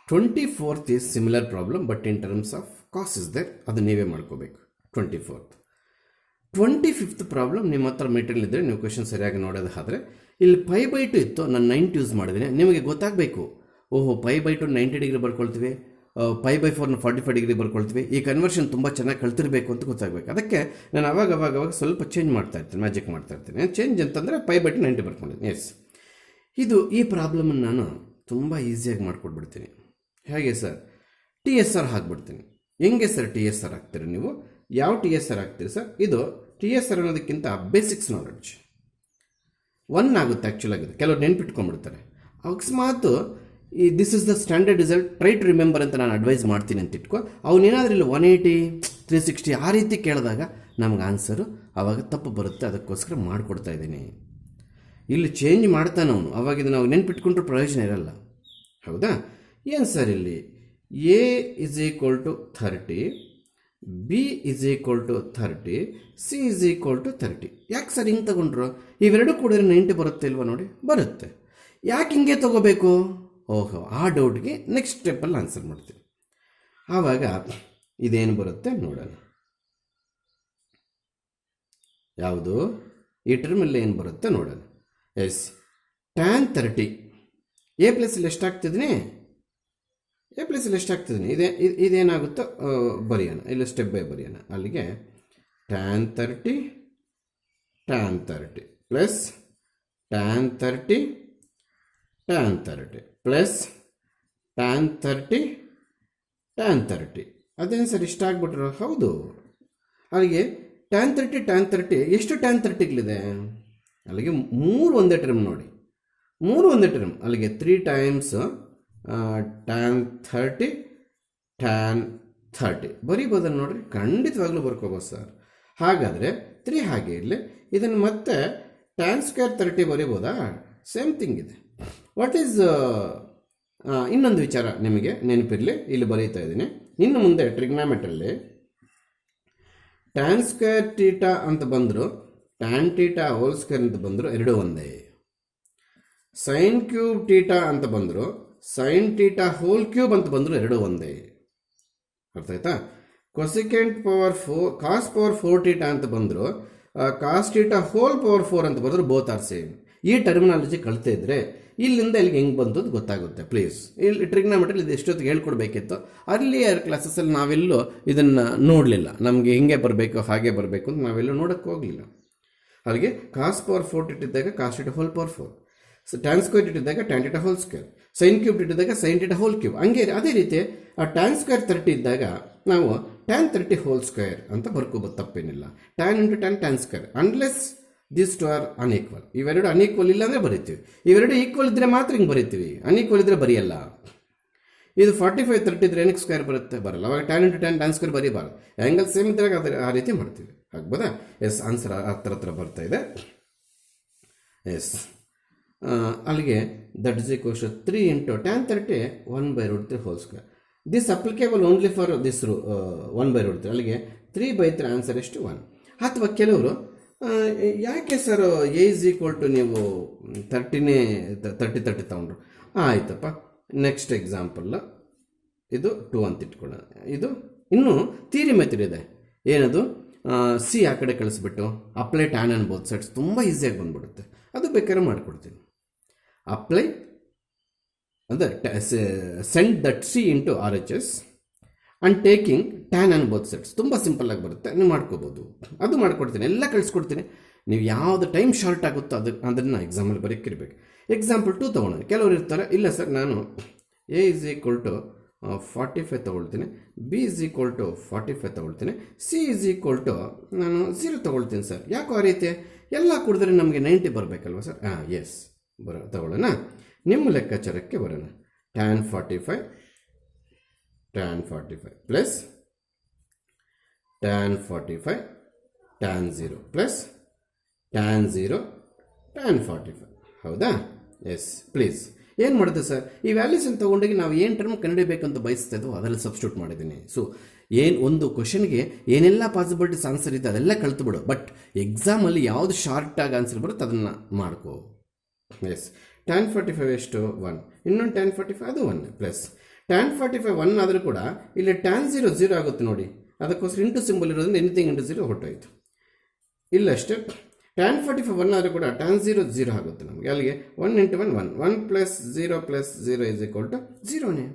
24th is similar problem but in terms of cos is there. ಅದು ನೀವೇ ಮಾಡ್ಕೋಬೇಕು. 24th. 25th ಪ್ರಾಬ್ಲಮ್ ನಿಮ್ಮ ಹತ್ರ ಮೆಟೀರಿಯಲ್ ಇದ್ದರೆ ನೀವು ಕ್ವೆಶನ್ ಸರಿಯಾಗಿ ನೋಡೋದಾದರೆ ಇಲ್ಲಿ 5/2 ಇತ್ತು, ನಾನು 90 ಯೂಸ್ ಮಾಡಿದ್ದೀನಿ. ನಿಮಗೆ ಗೊತ್ತಾಗಬೇಕು, ಓಹೋ 5/2 90 ಡಿಗ್ರಿ ಬರ್ಕೊಳ್ತೀವಿ, 5/4 45 ಡಿಗ್ರಿ ಬರ್ಕೊಳ್ತೀವಿ. ಈ ಕನ್ವರ್ಷನ್ ತುಂಬ ಚೆನ್ನಾಗಿ ಕಲ್ತಿರಬೇಕು ಅಂತ ಗೊತ್ತಾಗಬೇಕು. ಅದಕ್ಕೆ ನಾನು ಅವಾಗ ಸ್ವಲ್ಪ ಚೇಂಜ್ ಮಾಡ್ತಾ ಇರ್ತೀನಿ, ಮ್ಯಾಜಿಕ್ ಮಾಡ್ತಾ ಇರ್ತೀನಿ. ಚೇಂಜ್ ಅಂತಂದರೆ 5/2 90 ಬರ್ಕೊಂಡಿದ್ದೀನಿ. ಎಸ್ ಈ ಪ್ರಾಬ್ಲಮನ್ನು ನಾನು ತುಂಬ ಈಸಿಯಾಗಿ ಮಾಡಿಕೊಟ್ಬಿಡ್ತೀನಿ. ಹೇಗೆ ಸರ್? TSR ಹಾಕ್ಬಿಡ್ತೀನಿ. ಹೆಂಗೆ ಸರ್ TSR ಹಾಕ್ತೀರಿ ನೀವು? ಯಾವ TSR ಹಾಕ್ತೀರಿ ಸರ್? ಇದು TSR ಅನ್ನೋದಕ್ಕಿಂತ ಬೇಸಿಕ್ಸ್ ನಾಲೆಡ್ಜ್ 1 ಆಗುತ್ತೆ ಆ್ಯಕ್ಚುಲಾಗಿ. ಕೆಲವರು ನೆನ್ಪಿಟ್ಕೊಂಡ್ಬಿಡ್ತಾರೆ. ಅಕಸ್ಮಾತ್ this is the standard result, try to remember ಅಂತ ನಾನು ಅಡ್ವೈಸ್ ಮಾಡ್ತೀನಿ ಅಂತ ಇಟ್ಕೊ. ಅವನೇನಾದ್ರೂ ಇಲ್ಲಿ 180 360 ಆ ರೀತಿ ಕೇಳಿದಾಗ ನಮ್ಗೆ ಆನ್ಸರು ಆವಾಗ ತಪ್ಪು ಬರುತ್ತೆ. ಅದಕ್ಕೋಸ್ಕರ ಮಾಡಿಕೊಡ್ತಾ ಇದ್ದೀನಿ. ಇಲ್ಲಿ ಚೇಂಜ್ ಮಾಡ್ತಾನೆ ಅವನು, ಅವಾಗಿದ್ದು ನಾವು ನೆನ್ಪಿಟ್ಕೊಂಡ್ರೆ ಪ್ರಯೋಜನ ಇರಲ್ಲ. ಹೌದಾ? ಏನು ಸರ್ ಇಲ್ಲಿ A is equal to 30, B is equal to 30, C is equal to 30. ಯಾಕೆ ಸರ್ ಹಿಂಗೆ ತಗೊಂಡ್ರು? ಇವೆರಡು ಕೂಡ 90 ಬರುತ್ತೆ ಇಲ್ವಾ? ನೋಡಿ ಬರುತ್ತೆ. ಯಾಕೆ ಹಿಂಗೆ ತಗೋಬೇಕು? ಓಹೋ, ಆ ಡೌಟ್ಗೆ ನೆಕ್ಸ್ಟ್ ಸ್ಟೆಪ್ಪಲ್ಲಿ ಆನ್ಸರ್ ಮಾಡ್ತೀವಿ. ಆವಾಗ ಇದೇನು ಬರುತ್ತೆ ನೋಡೋಣ. ಯಾವುದು ಈ ಟರ್ಮಲ್ಲಿ ಏನು ಬರುತ್ತೆ ನೋಡೋಣ. ಎಸ್ tan 30 A ಪ್ಲಸಲ್ಲಿ ಎಷ್ಟಾಗ್ತಿದ್ದೀನಿ? A ಪ್ಲಸಲ್ಲಿ ಎಷ್ಟಾಗ್ತಿದ್ದೀನಿ? ಇದೇನಾಗುತ್ತೋ ಬರೆಯೋಣ. ಇಲ್ಲಿ ಸ್ಟೆಪ್ ಬೈ ಬರೆಯೋಣ. ಅಲ್ಲಿಗೆ tan 30 plus tan 30 plus tan 30 ಅದೇನು ಸರ್ ಇಷ್ಟ ಆಗ್ಬಿಟ್ರು? ಹೌದು. ಅಲ್ಲಿಗೆ ಟ್ಯಾನ್ ತರ್ಟಿ ಎಷ್ಟು ಟ್ಯಾನ್ ತರ್ಟಿಗಳಿದೆ? ಅಲ್ಲಿಗೆ 3 ಒಂದೇ ಟರ್ಮ್ ನೋಡಿ, 3 ಒಂದೇ ಟರ್ಮ್. ಅಲ್ಲಿಗೆ 3 ಟೈಮ್ಸ್ ಟ್ಯಾನ್ 30 ಟ್ಯಾನ್ 30 ಬರೀಬೋದಲ್ಲ ನೋಡ್ರಿ, ಖಂಡಿತವಾಗ್ಲೂ ಬರ್ಕೋಬೋದು ಸರ್. ಹಾಗಾದರೆ 3 ಹಾಗೆ ಇರಲಿ, ಇದನ್ನು ಮತ್ತೆ ಟ್ಯಾನ್ ಸ್ಕ್ವೇರ್ 30 ಬರೀಬೋದಾ? ಸೇಮ್ ಥಿಂಗ್ ಇದೆ. ವಾಟ್ ಈಸ್ ಇನ್ನೊಂದು ವಿಚಾರ ನಿಮಗೆ ನೆನಪಿರಲಿ, ಇಲ್ಲಿ ಬರೀತಾ ಇದ್ದೀನಿ. ಇನ್ನು ಮುಂದೆ ಟ್ರಿಗ್ನಾಮೆಟ್ರಲ್ಲಿ ಟ್ಯಾನ್ ಸ್ಕ್ವೇರ್ ಟೀಟಾ ಅಂತ ಬಂದರು, ಟ್ಯಾನ್ ಟೀಟಾ ಹೋಲ್ ಸ್ಕ್ವೇರ್ ಅಂತ ಬಂದರು, ಎರಡೂ ಒಂದೇ. ಸೈನ್ ಕ್ಯೂಬ್ ಟೀಟಾ ಅಂತ ಬಂದರು, ಸೈನ್ ಟೀಟಾ ಹೋಲ್ ಕ್ಯೂಬ್ ಅಂತ ಬಂದರು, ಎರಡೂ ಒಂದೇ. ಅರ್ಥ ಆಯ್ತಾ? ಕೊಸಿಕೆಂಟ್ ಪವರ್ 4 ಕಾಸ್ ಪವರ್ 4 ಟೀಟಾ ಅಂತ ಬಂದರು, ಕಾಸ್ ಟೀಟಾ ಹೋಲ್ ಪವರ್ 4 ಅಂತ ಬಂದರು, ಬೋತ್ ಆರ್ ಸೇಮ್. ಈ ಟರ್ಮಿನಾಲಜಿ ಕಲಿತಾ ಇದ್ದರೆ ಇಲ್ಲಿಂದ ಇಲ್ಲಿಗೆ ಹೆಂಗೆ ಬಂತು ಅಂತ ಗೊತ್ತಾಗುತ್ತೆ. ಪ್ಲೀಸ್ ಇಲ್ಲಿ ಟ್ರಿಗ್ನಾಮೆಟ್ರಿ ಇದು ಎಷ್ಟೊತ್ತಿಗೆ ಹೇಳ್ಕೊಡ್ಬೇಕಿತ್ತು, ಅರ್ಲಿಯರ್ ಕ್ಲಾಸಸ್ಸಲ್ಲಿ ನಾವೆಲ್ಲೂ ಇದನ್ನು ನೋಡಲಿಲ್ಲ. ನಮಗೆ ಹಿಂಗೆ ಬರಬೇಕು ಹಾಗೆ ಬರಬೇಕು ಅಂತ ನಾವೆಲ್ಲೂ ನೋಡೋಕ್ಕೆ ಹೋಗಲಿಲ್ಲ. ಹಾಗೆ ಕಾಸ್ ಪವರ್ 4 ಇಟ್ಟಿದ್ದಾಗ cos theta whole power 4, tan square ಇಟ್ಟಿದ್ದಾಗ tan theta whole square, sine cube ಇಟ್ಟಿದ್ದಾಗ ಸೈನ್ ಟೀಟಾ ಹೋಲ್ ಕ್ಯೂಬ್. ಹಂಗೆ ಅದೇ ರೀತಿ ಆ ಟ್ಯಾನ್ ಸ್ಕ್ವೇರ್ 30 ಇದ್ದಾಗ ನಾವು ಟ್ಯಾನ್ 30 ಹೋಲ್ ಸ್ಕ್ವೇರ್ ಅಂತ ಬರ್ಕೋಬೋದು, ತಪ್ಪೇನಿಲ್ಲ. Tan into tan tan square, unless this two are unequal. ಇವೆರಡು ಅನ್ಈಕ್ವಲ್ ಇಲ್ಲ ಅಂದರೆ ಬರೀತೀವಿ, ಇವೆರಡು ಈಕ್ವಲ್ ಇದ್ದರೆ ಮಾತ್ರ ಹಿಂಗೆ ಬರೀತೀವಿ, ಅನ್ಈಕ್ವಲ್ ಇದ್ದರೆ ಬರೆಯಲ್ಲ. ಇದು 45 30 ಇದ್ರೆ ಏನಕ್ಕೆ ಸ್ಕ್ವೇರ್ ಬರುತ್ತೆ? ಬರಲ್ಲ. ಅವಾಗ tan into tan tan square ಬರೀಬಾರ್ದು, ಆ್ಯಂಗಲ್ ಸೇಮ್ ಇದ್ದಾಗ ಅದ್ರ ಆ ರೀತಿ ಮಾಡ್ತೀವಿ. ಆಗ್ಬೋದಾ? ಎಸ್, ಆನ್ಸರ್ ಹತ್ರ ಬರ್ತಾ ಇದೆ. ಎಸ್, ಅಲ್ಲಿಗೆ that is equals 3 into tan 30 1/√3 whole square. This applicable only for this 1/√3. ಅಲ್ಲಿಗೆ 3/3 ಆನ್ಸರ್ ಎಷ್ಟು? 1. ಅಥವಾ ಕೆಲವರು ಯಾಕೆ sir a is equal to ನೀವು 30 ತಗೊಂಡ್ರು? ಆಯ್ತಪ್ಪ, ನೆಕ್ಸ್ಟ್ ಎಕ್ಸಾಂಪಲ್ ಇದು 2 ಅಂತ ಇಟ್ಕೊಳ್ಳೋಣ. ಇದು ಇನ್ನೂ ಥಿಯರಿ ಮೆಥಡ್ ಇದೆ. ಏನದು? ಸಿ ಆ ಕಡೆ ಕಳಿಸ್ಬಿಟ್ಟು apply tan on both sides, ತುಂಬ ಈಸಿಯಾಗಿ ಬಂದ್ಬಿಡುತ್ತೆ. ಅದು ಬೇಕಾದ್ರೆ ಮಾಡಿಕೊಡ್ತೀನಿ. ಅಪ್ಲೈ ಅಂದರೆ send that C into RHS and taking tan on both sides. ತುಂಬ ಸಿಂಪಲ್ಲಾಗಿ ಬರುತ್ತೆ, ನೀವು ಮಾಡ್ಕೋಬೋದು. ಅದು ಮಾಡಿಕೊಡ್ತೀನಿ, ಎಲ್ಲ ಕಳಿಸ್ಕೊಡ್ತೀನಿ. ನೀವು ಯಾವುದು ಟೈಮ್ ಶಾರ್ಟ್ ಆಗುತ್ತೋ ಅದನ್ನು ಎಕ್ಸಾಮಲ್ಲಿ ಬರೀಕಿರ್ಬೇಕು. ಎಕ್ಸಾಂಪಲ್ 2 ತೊಗೊಳೋಣ. ಕೆಲವರು ಇರ್ತಾರೆ, ಇಲ್ಲ ಸರ್ ನಾನು ಎ ಇಸ್ ಈಕ್ವಲ್ ಟು 45 ತೊಗೊಳ್ತೀನಿ, ಬಿ ಇಸ್ ಈಕ್ವಲ್ ಟು 45 ತೊಗೊಳ್ತೀನಿ, ಸಿ ಇಸ್ ಈಕ್ವಲ್ ಟು ನಾನು 0 ತೊಗೊಳ್ತೀನಿ ಸರ್. ಯಾಕೋ ಆ ರೀತಿ ಎಲ್ಲ ಕುಡಿದ್ರೆ ನಮಗೆ 90 ಬರಬೇಕಲ್ವ ಸರ್? ಎಸ್, ತಗೊಳ್ಳೋಣ. ನಿಮ್ಮ ಲೆಕ್ಕಾಚಾರಕ್ಕೆ ಬರೋಣ. Tan 45 plus tan 45 tan 0 plus tan 0 tan 45. ಹೌದಾ? ಎಸ್, ಪ್ಲೀಸ್ ಏನು ಮಾಡುತ್ತೆ ಸರ್, ಈ ವ್ಯಾಲ್ಯೂಸನ್ನು ತೊಗೊಂಡೋಗಿ ನಾವು ಏನು ಟರ್ಮ್ ಕಂಡುಹಿಡಿಯಬೇಕಂತ ಬಯಸ್ತಾ ಇದ್ದೋ ಅದರಲ್ಲಿ ಸಬ್ಸ್ಟಿಟ್ಯೂಟ್ ಮಾಡಿದ್ದೀನಿ. ಸೊ ಏನು ಒಂದು ಕ್ವಶನ್ಗೆ ಏನೆಲ್ಲ ಪಾಸಿಬಿಲಿಟೀಸ್ ಆನ್ಸರ್ ಇದೆ ಅದೆಲ್ಲ ಕಲ್ತ್ಬಿಡು. ಬಟ್ ಎಕ್ಸಾಮಲ್ಲಿ ಯಾವುದು ಶಾರ್ಟಾಗಿ ಆನ್ಸರ್ ಬರುತ್ತೆ ಅದನ್ನು ಮಾಡ್ಕೋ. ಎಸ್, ಟ್ಯಾನ್ 45 ಎಷ್ಟು? 1. ಇನ್ನೊಂದು ಟ್ಯಾನ್ 45 ಅದು 1 ಪ್ಲಸ್ ಟ್ಯಾನ್ 45 1 ಆದರೂ ಕೂಡ ಇಲ್ಲಿ ಟ್ಯಾನ್ 0 0 ಆಗುತ್ತೆ ನೋಡಿ. ಅದಕ್ಕೋಸ್ಕರ ಇಂಟು ಸಿಂಬಲ್ ಇರೋದ್ರಿಂದ ಎನಿಥಿಂಗ್ ಇಂಟು 0 ಹೊಟ್ಟೋಯ್ತು. ಇಲ್ಲಷ್ಟೇ ಟ್ಯಾನ್ 45 1 ಆದರೂ ಕೂಡ ಟ್ಯಾನ್ 0 0 ಆಗುತ್ತೆ ನಮಗೆ. ಅಲ್ಲಿಗೆ 1 ಇಂಟು 1 1 1 ಪ್ಲಸ್ 0 ಇಸ್ ಈಕ್ವಲ್ ಟು 0ನೇ.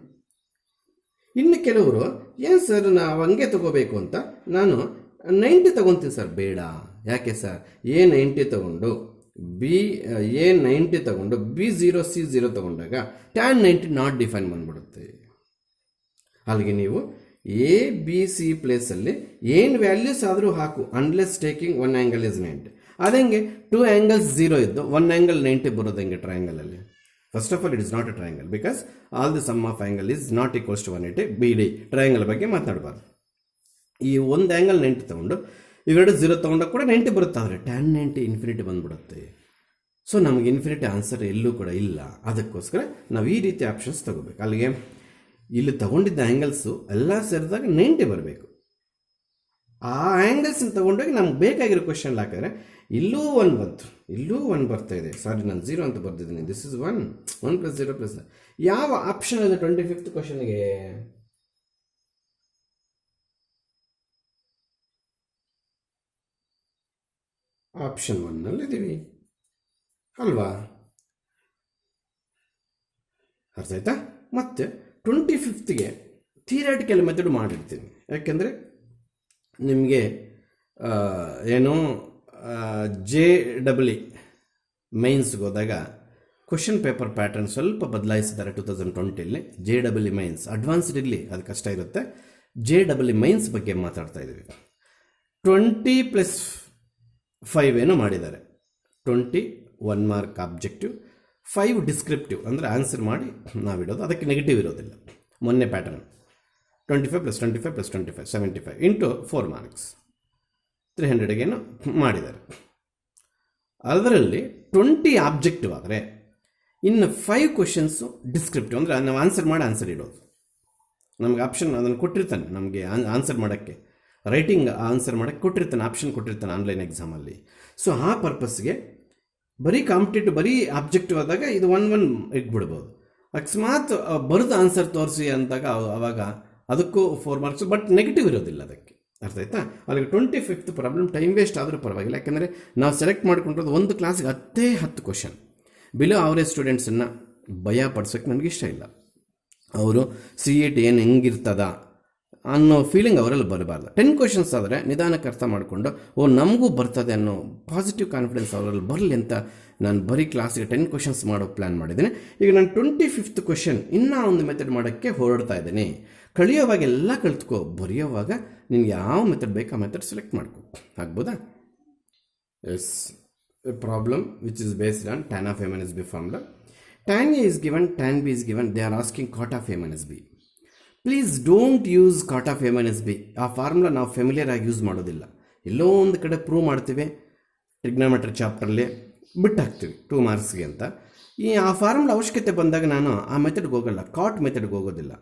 ಇನ್ನು ಕೆಲವರು ಏನು ಸರ್ ನಾವು ಹಂಗೆ ತೊಗೋಬೇಕು ಅಂತ ನಾನು 90 ತೊಗೊತೀನಿ ಸರ್. ಬೇಡ. ಯಾಕೆ ಸರ್? ಎ 90 ತೊಗೊಂಡು ಎ 90 ತೊಗೊಂಡು B0 C0 ತೊಗೊಂಡಾಗ ಟ್ಯಾನ್ 90 ನಾಟ್ ಡಿಫೈನ್ ಬಂದ್ಬಿಡುತ್ತೆ. ಅಲ್ಲಿಗೆ ನೀವು ಎ ಬಿ ಸಿ ಪ್ಲೇಸಲ್ಲಿ ಏನು ವ್ಯಾಲ್ಯೂಸ್ ಆದರೂ ಹಾಕು, ಅನ್ಲೆಸ್ ಟೇಕಿಂಗ್ 1 ಆ್ಯಂಗಲ್ ಇಸ್ 90. ಅದಂಗೆ 2 ಆ್ಯಂಗಲ್ಸ್ 0 ಇದ್ದು 1 ಆ್ಯಂಗಲ್ 90 ಬರೋದು ಹೆಂಗೆ ಟ್ರಯಾಂಗಲಲ್ಲಿ? First of all it is not a triangle because all the sum of angle is not equals to 180. BD triangle ಬಗ್ಗೆ ಮಾತನಾಡಬಾರ್ದು. ಈ 1 ಆ್ಯಂಗಲ್ 90 ತೊಗೊಂಡು ಇವೆರಡು 0 ತೊಗೊಂಡಾಗ ಕೂಡ 90 ಬರುತ್ತೆ. ಆದರೆ ಟ್ಯಾನ್ 90 ಇನ್ಫಿನಿಟಿ ಬಂದ್ಬಿಡುತ್ತೆ. ಸೊ ನಮಗೆ ಇನ್ಫಿನಿಟಿ ಆನ್ಸರ್ ಎಲ್ಲೂ ಕೂಡ ಇಲ್ಲ. ಅದಕ್ಕೋಸ್ಕರ ನಾವು ಈ ರೀತಿ ಆಪ್ಷನ್ಸ್ ತೊಗೋಬೇಕು. ಅಲ್ಲಿಗೆ ಇಲ್ಲಿ ತೊಗೊಂಡಿದ್ದ ಆ್ಯಂಗಲ್ಸು ಎಲ್ಲ ಸೇರಿದಾಗ 90 ಬರಬೇಕು. ಆ ಆ್ಯಂಗಲ್ಸನ್ನ ತೊಗೊಂಡೋಗಿ ನಮ್ಗೆ ಬೇಕಾಗಿರೋ ಕ್ವಶನ್ ಹಾಕಿದ್ರೆ ಇಲ್ಲೂ 1 ಬಂತು, ಇಲ್ಲೂ 1 ಬರ್ತಾ ಇದೆ. ಸಾರಿ, ನಾನು 0 ಅಂತ ಬರ್ತಿದ್ದೀನಿ. This is 1 plus 0 plus. ಯಾವ ಆಪ್ಷನ್ ಇದೆ 25th ಕ್ವಶನ್ಗೆ? ಆಪ್ಷನ್ 1ನಲ್ಲಿದ್ದೀವಿ ಅಲ್ವಾ? ಅರ್ಥ ಆಯ್ತಾ? ಮತ್ತು 25th ಥಿಯರಿಟಿಕಲ್ ಮೆಥಡ್ ಮಾಡಿರ್ತೀನಿ. ಯಾಕೆಂದರೆ ನಿಮಗೆ ಏನು JEE ಮೈನ್ಸ್ಗೆ ಹೋದಾಗ ಕ್ವಶನ್ ಪೇಪರ್ ಪ್ಯಾಟರ್ನ್ ಸ್ವಲ್ಪ ಬದಲಾಯಿಸಿದ್ದಾರೆ 2020. JEE ಮೈನ್ಸ್ ಅಡ್ವಾನ್ಸ್ಡ್ ಇರಲಿ, ಅದು ಕಷ್ಟ ಇರುತ್ತೆ. JEE ಮೈನ್ಸ್ ಬಗ್ಗೆ ಮಾತಾಡ್ತಾ ಇದ್ದೀವಿ. 20+5 ಏನೋ ಮಾಡಿದ್ದಾರೆ. 20 1 ಮಾರ್ಕ್ ಆಬ್ಜೆಕ್ಟಿವ್, 5 ಡಿಸ್ಕ್ರಿಪ್ಟಿವ್ ಅಂದರೆ ಆನ್ಸರ್ ಮಾಡಿ ನಾವಿಡೋದು, ಅದಕ್ಕೆ ನೆಗೆಟಿವ್ ಇರೋದಿಲ್ಲ. ಮೊನ್ನೆ ಪ್ಯಾಟರ್ನ್ 25+25+25 75 ಇಂಟು 4 ಮಾರ್ಕ್ಸ್ 300ಗೇನು ಮಾಡಿದ್ದಾರೆ. ಅದರಲ್ಲಿ 20 ಆಬ್ಜೆಕ್ಟಿವ್ ಆದರೆ ಇನ್ನು 5 ಕ್ವಶನ್ಸು ಡಿಸ್ಕ್ರಿಪ್ಟಿವ್ ಅಂದರೆ ನಾವು ಆನ್ಸರ್ ಮಾಡಿ ಆನ್ಸರ್ ಇಡೋದು. ನಮಗೆ ಆಪ್ಷನ್ ಅದನ್ನು ಕೊಟ್ಟಿರ್ತಾನೆ, ನಮಗೆ ಆನ್ಸರ್ ಮಾಡೋಕ್ಕೆ, ರೈಟಿಂಗ್ ಆನ್ಸರ್ ಮಾಡೋಕ್ಕೆ ಕೊಟ್ಟಿರ್ತಾನೆ, ಆಪ್ಷನ್ ಕೊಟ್ಟಿರ್ತಾನೆ ಆನ್ಲೈನ್ ಎಕ್ಸಾಮಲ್ಲಿ. ಸೊ ಆ ಪರ್ಪಸ್ಗೆ ಬರೀ ಕಾಂಪಿಟೇಟಿವ್ ಬರೀ ಆಬ್ಜೆಕ್ಟಿವ್ ಆದಾಗ ಇದು 1 ಇಟ್ಬಿಡ್ಬೋದು. ಅಕಸ್ಮಾತ್ ಬರೆದು ಆನ್ಸರ್ ತೋರಿಸಿ ಅಂದಾಗ ಆವಾಗ ಅದಕ್ಕೂ 4 ಮಾರ್ಕ್ಸ್, ಬಟ್ ನೆಗೆಟಿವ್ ಇರೋದಿಲ್ಲ ಅದಕ್ಕೆ. ಅರ್ಥ ಆಯ್ತಾ? ಅಲ್ಲಿಗೆ 25th ಪ್ರಾಬ್ಲಮ್ ಟೈಮ್ ವೇಸ್ಟ್ ಆದರೂ ಪರವಾಗಿಲ್ಲ, ಯಾಕೆಂದರೆ ನಾವು ಸೆಲೆಕ್ಟ್ ಮಾಡ್ಕೊಂಡಿರೋದು ಒಂದು ಕ್ಲಾಸ್ಗೆ 10 ಕ್ವಶನ್. ಬಿಲೋ ಅವರೇಜ್ ಸ್ಟೂಡೆಂಟ್ಸನ್ನು ಭಯ ಪಡಿಸೋಕ್ಕೆ ನನಗಿಷ್ಟ ಇಲ್ಲ. ಅವರು CET ಏನು ಹೆಂಗಿರ್ತದ ಅನ್ನೋ ಫೀಲಿಂಗ್ ಅವರಲ್ಲಿ ಬರಬಾರ್ದು. 10 ಕ್ವಶನ್ಸ್ ಆದರೆ ನಿಧಾನಕ್ಕೆ ಅರ್ಥ ಮಾಡಿಕೊಂಡು ನಮಗೂ ಬರ್ತದೆ ಅನ್ನೋ ಪಾಸಿಟಿವ್ ಕಾನ್ಫಿಡೆನ್ಸ್ ಅವರಲ್ಲಿ ಬರಲಿ ಅಂತ ನಾನು ಬರೀ ಕ್ಲಾಸಿಗೆ 10 ಕ್ವಶನ್ಸ್ ಮಾಡೋ ಪ್ಲ್ಯಾನ್ ಮಾಡಿದ್ದೀನಿ. ಈಗ ನಾನು 25th ಕ್ವಶನ್ ಇನ್ನೂ ಒಂದು ಮೆಥಡ್ ಮಾಡೋಕ್ಕೆ ಹೊರಡ್ತಾ ಇದ್ದೀನಿ. ಕಳಿಯೋವಾಗ ಎಲ್ಲ ಕಲ್ತ್ಕೋ, ಬರೆಯೋವಾಗ ನಿನ್ಗೆ ಯಾವ ಮೆಥಡ್ ಬೇಕು ಆ ಮೆಥಡ್ ಸೆಲೆಕ್ಟ್ ಮಾಡ್ಕೊ. ಆಗ್ಬೋದಾ? Yes. Problem which is based on tan of A minus B formula. Tan A is given, tan B is given. They are asking cot of A minus B. Please don't use cot of A minus B. ಆ ಫಾರ್ಮುಲಾ ನಾವು ಫೆಮಿಲಿಯರ್ ಆಗಿ ಯೂಸ್ ಮಾಡೋದಿಲ್ಲ. ಎಲ್ಲೋ ಒಂದು ಕಡೆ ಪ್ರೂವ್ ಮಾಡ್ತೀವಿ, ಟ್ರಿಗ್ನೋಮೆಟ್ರಿ ಚಾಪ್ಟರ್ಲಿ ಬಿಟ್ಟು ಹಾಕ್ತೀವಿ 2 ಮಾರ್ಕ್ಸ್ಗೆ ಅಂತ. ಆ ಫಾರ್ಮುಲಾ ಅವಶ್ಯಕತೆ ಬಂದಾಗ ನಾನು ಆ ಮೆಥಡ್ಗೆ ಹೋಗಲ್ಲ, ಕಾಟ್ ಮೆಥಡ್ಗೆ ಹೋಗೋದಿಲ್ಲ.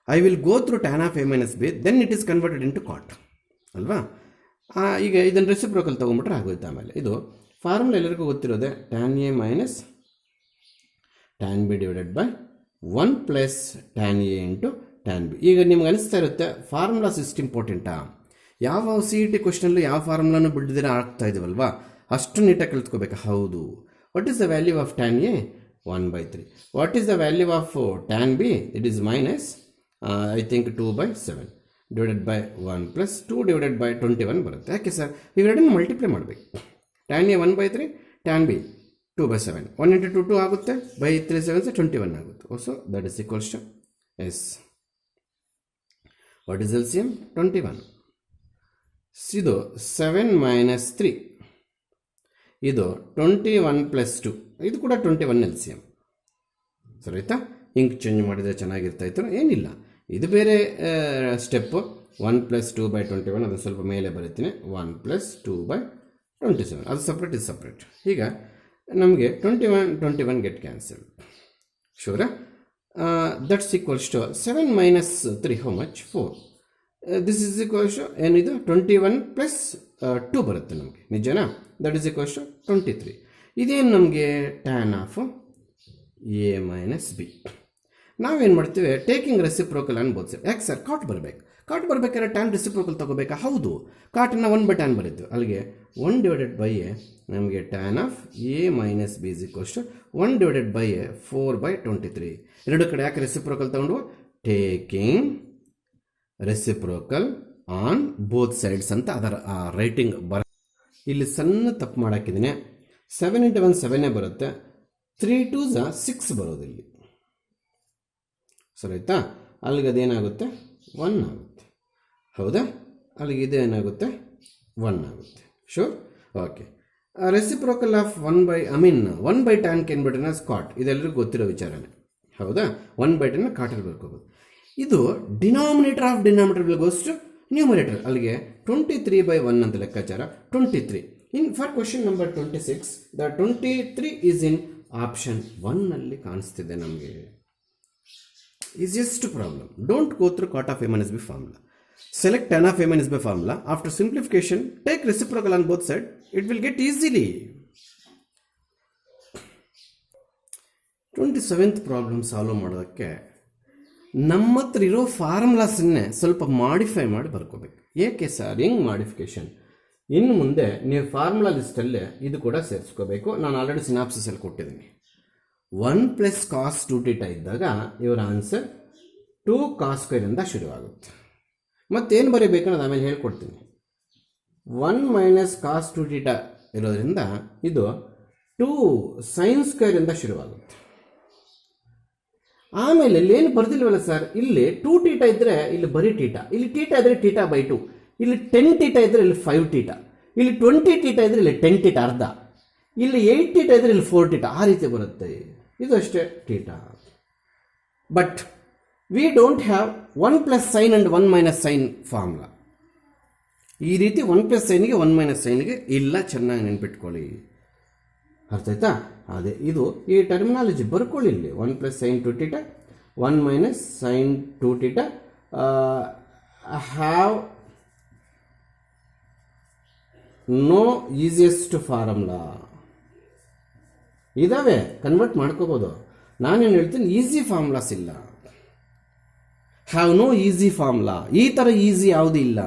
I will go through tan of A minus B, then it is converted into cot ಅಲ್ವಾ? ಈಗ ಇದನ್ನು ರೆಸಿಪ್ರೋಕಲ್ ತೊಗೊಂಡ್ಬಿಟ್ರೆ ಆಗೋಯ್ತು. ಆಮೇಲೆ ಇದು ಫಾರ್ಮುಲಾ ಎಲ್ಲರಿಗೂ ಗೊತ್ತಿರೋದೆ, tan A minus tan B divided by 1 plus tan A into tan B. ಈಗ ನಿಮ್ಗೆ ಅನಿಸ್ತಾ ಇರುತ್ತೆ ಫಾರ್ಮುಲಾಸ್ ಇಷ್ಟು ಇಂಪಾರ್ಟೆಂಟಾ? ಯಾವ CET ಕ್ವಶನಲ್ಲೂ ಯಾವ ಫಾರ್ಮುಲಾನು ಬಿಡ್ದಿರ ಆಗ್ತಾ ಇದೀವಲ್ವಾ, ಅಷ್ಟು ನೀಟಾಗಿ ಕಲ್ತ್ಕೋಬೇಕು. ಹೌದು. What is the value of tan A? 1/3. What is the value of tan B? It is minus I think 2/7 divided by 1 plus 2 divided by 21 ಬರುತ್ತೆ. ಯಾಕೆ ಸರ್? ಇವೆರಡನ್ನು ಮಲ್ಟಿಪ್ಲೈ ಮಾಡಬೇಕು. tan A 1/3, tan B 2/7. 1 into 2 2 ಆಗುತ್ತೆ, ಬೈ 3 7 21 ಆಗುತ್ತೆ. So that is equals to yes. What is LCM? 21. ಇದು 7 minus 3, ಇದು 21 plus 2, ಇದು ಕೂಡ 21 LCM. ಸರಿ ಆಯ್ತಾ? ಇಂಕ್ ಚೇಂಜ್ ಮಾಡಿದರೆ ಚೆನ್ನಾಗಿರ್ತಾಯಿತ್ತು. ಏನಿಲ್ಲ, ಇದು ಬೇರೆ ಸ್ಟೆಪ್ಪು. 1 plus 2/21 ಅದು ಸ್ವಲ್ಪ ಮೇಲೆ ಬರೀತೀನಿ. 1 plus 2/27 ಅದು ಸಪ್ರೇಟ್, ಇದು ಸಪ್ರೇಟ್. ಈಗ ನಮಗೆ 21 ಗೆಟ್ ಕ್ಯಾನ್ಸಲ್. ಶೂರಾ? That's equals to 7 minus 3 how much? 4. This is equals to ಏನಿದು 21 ಪ್ಲಸ್ 2 ಬರುತ್ತೆ ನಮಗೆ, ನಿಜನಾ? That is equals to 23. ಇದೇನು ನಮಗೆ? tan of A minus B. ನಾವೇನು ಮಾಡ್ತೀವಿ? ಟೇಕಿಂಗ್ ರೆಸಿಪ್ರೋಕಲ್ ಅನ್ಬೋದು ಸರ್. ಯಾಕೆ ಸರ್? ಕಾಟ್ ಬರಬೇಕು. ಕಾಟ್ ಬರಬೇಕಾದ್ರೆ ಟ್ಯಾನ್ ರೆಸಿಪ್ರೋಕಲ್ ತೊಗೋಬೇಕಾ? ಹೌದು. ಕಾಟನ್ನು 1/tan ಬರೀತೀವಿ. ಅಲ್ಲಿಗೆ 1 ಡಿವೈಡೆಡ್ ಬೈ ಎ ನಮಗೆ tan of A minus B is equals to 1 divided by A 4/23. ಎರಡು ಕಡೆ ಯಾಕೆ ರೆಸಿಪ್ರೋಕಲ್ ತೊಗೊಂಡು? Taking reciprocal on both sides ಅಂತ ಅದರ ರೈಟಿಂಗ್ ಬರ. ಇಲ್ಲಿ ಸಣ್ಣ ತಪ್ಪು ಮಾಡಾಕಿದ್ದೀನಿ. 7 into 1 7 ಬರುತ್ತೆ, 3 2s 6 ಬರೋದಿಲ್ಲಿ. ಸರಿ ಆಯ್ತಾ? ಅಲ್ಲಿಗೆ ಅದೇನಾಗುತ್ತೆ? 1 ಆಗುತ್ತೆ. ಹೌದಾ? ಅಲ್ಲಿಗೆ ಇದೇನಾಗುತ್ತೆ? 1 ಆಗುತ್ತೆ. Sure? Okay. Reciprocal of 1/tan can be written as cot. ಇದೆಲ್ಲರಿಗೂ ಗೊತ್ತಿರೋ ವಿಚಾರನೇ. ಹೌದಾ? 1/tan ಕಾಟಲ್ಲಿ ಬರ್ಕೋಬೋದು. ಇದು denominator of denominator will goes to numerator. ಅಲ್ಲಿಗೆ 23/1 ಅಂತ ಲೆಕ್ಕಾಚಾರ. 23 in for question number 26 the 23 is in option 1 ನಲ್ಲಿ ಕಾಣಿಸ್ತಿದೆ ನಮಗೆ. Easiest problem. Don't go through cot of A minus B formula. Select tan of A minus B formula. After simplification, take reciprocal on both sides. It will get easily. 27th problem solve ಮಾಡೋದಕ್ಕೆ ನಮ್ಮ ಹತ್ರ ಇರೋ ಫಾರ್ಮುಲಾಸನ್ನೇ ಸ್ವಲ್ಪ ಮಾಡಿಫೈ ಮಾಡಿ ಬರ್ಕೋಬೇಕು. ಏಕೆ ಸರ್? ಹೆಂಗೆ ಮಾಡಿಫಿಕೇಶನ್? ಇನ್ನು ಮುಂದೆ ನೀವು ಫಾರ್ಮುಲಾ ಲಿಸ್ಟಲ್ಲೇ ಇದು ಕೂಡ ಸೇರಿಸ್ಕೋಬೇಕು. ನಾನು ಆಲ್ರೆಡಿ ಸಿನಾಪ್ಸಿಸಲ್ಲಿ ಕೊಟ್ಟಿದ್ದೀನಿ. 1 ಪ್ಲಸ್ ಕಾಸ್ 2θ ಇದ್ದಾಗ ಇವರ ಆನ್ಸರ್ 2 cos ಸ್ಕ್ವೇರಿಂದ ಶುರುವಾಗುತ್ತೆ. ಮತ್ತೇನು ಬರೀಬೇಕು ಅನ್ನೋದು ಆಮೇಲೆ ಹೇಳ್ಕೊಡ್ತೀನಿ. 1 ಮೈನಸ್ ಕಾಸ್ 2θ ಇರೋದ್ರಿಂದ ಇದು 2 sin ಸ್ಕ್ವೇರಿಂದ ಶುರುವಾಗುತ್ತೆ. ಆಮೇಲೆ ಇಲ್ಲಿ ಏನು ಬರ್ದಿಲ್ವಲ್ಲ ಸರ್? ಇಲ್ಲಿ 2θ ಇದ್ದರೆ ಇಲ್ಲಿ ಬರೀ θ, ಇಲ್ಲಿ θ ಇದ್ದರೆ θ/2. ಇಲ್ಲಿ 10 ಥೀಟಾ ಇದ್ದರೆ ಇಲ್ಲಿ 5 ಥೀಟಾ, ಇಲ್ಲಿ 20 ಥೀಟಾ ಇದ್ದರೆ ಇಲ್ಲಿ 10 ಥೀಟಾ ಅರ್ಧ, ಇಲ್ಲಿ 8 ಥೀಟಾ ಇದ್ದರೆ ಇಲ್ಲಿ 4 ಥೀಟಾ, ಆ ರೀತಿ ಬರುತ್ತೆ. ಇದು ಅಷ್ಟೇ theta. But we don't have 1 plus sine and 1 minus sine formula. ಈ ರೀತಿ 1 ಪ್ಲಸ್ ಸೈನ್ಗೆ 1 ಮೈನಸ್ ಸೈನ್ಗೆ ಇಲ್ಲ, ಚೆನ್ನಾಗಿ ನೆನ್ಪಿಟ್ಕೊಳ್ಳಿ. ಅರ್ಥ ಆಯ್ತಾ? ಅದೇ ಇದು ಈ ಟರ್ಮಿನಾಲಜಿ ಬರ್ಕೊಳ್ಳಿ ಇಲ್ಲಿ. 1 plus sine 2 theta, 1 minus sine 2 theta have no easiest formula. ಇದಾವೆ, ಕನ್ವರ್ಟ್ ಮಾಡ್ಕೋಬೋದು. ನಾನೇನು ಹೇಳ್ತೀನಿ, ಈಸಿ ಫಾರ್ಮುಲಾಸ್ ಇಲ್ಲ. Have no easy formula. ಈ ಥರ ಈಸಿ ಯಾವುದೂ ಇಲ್ಲ.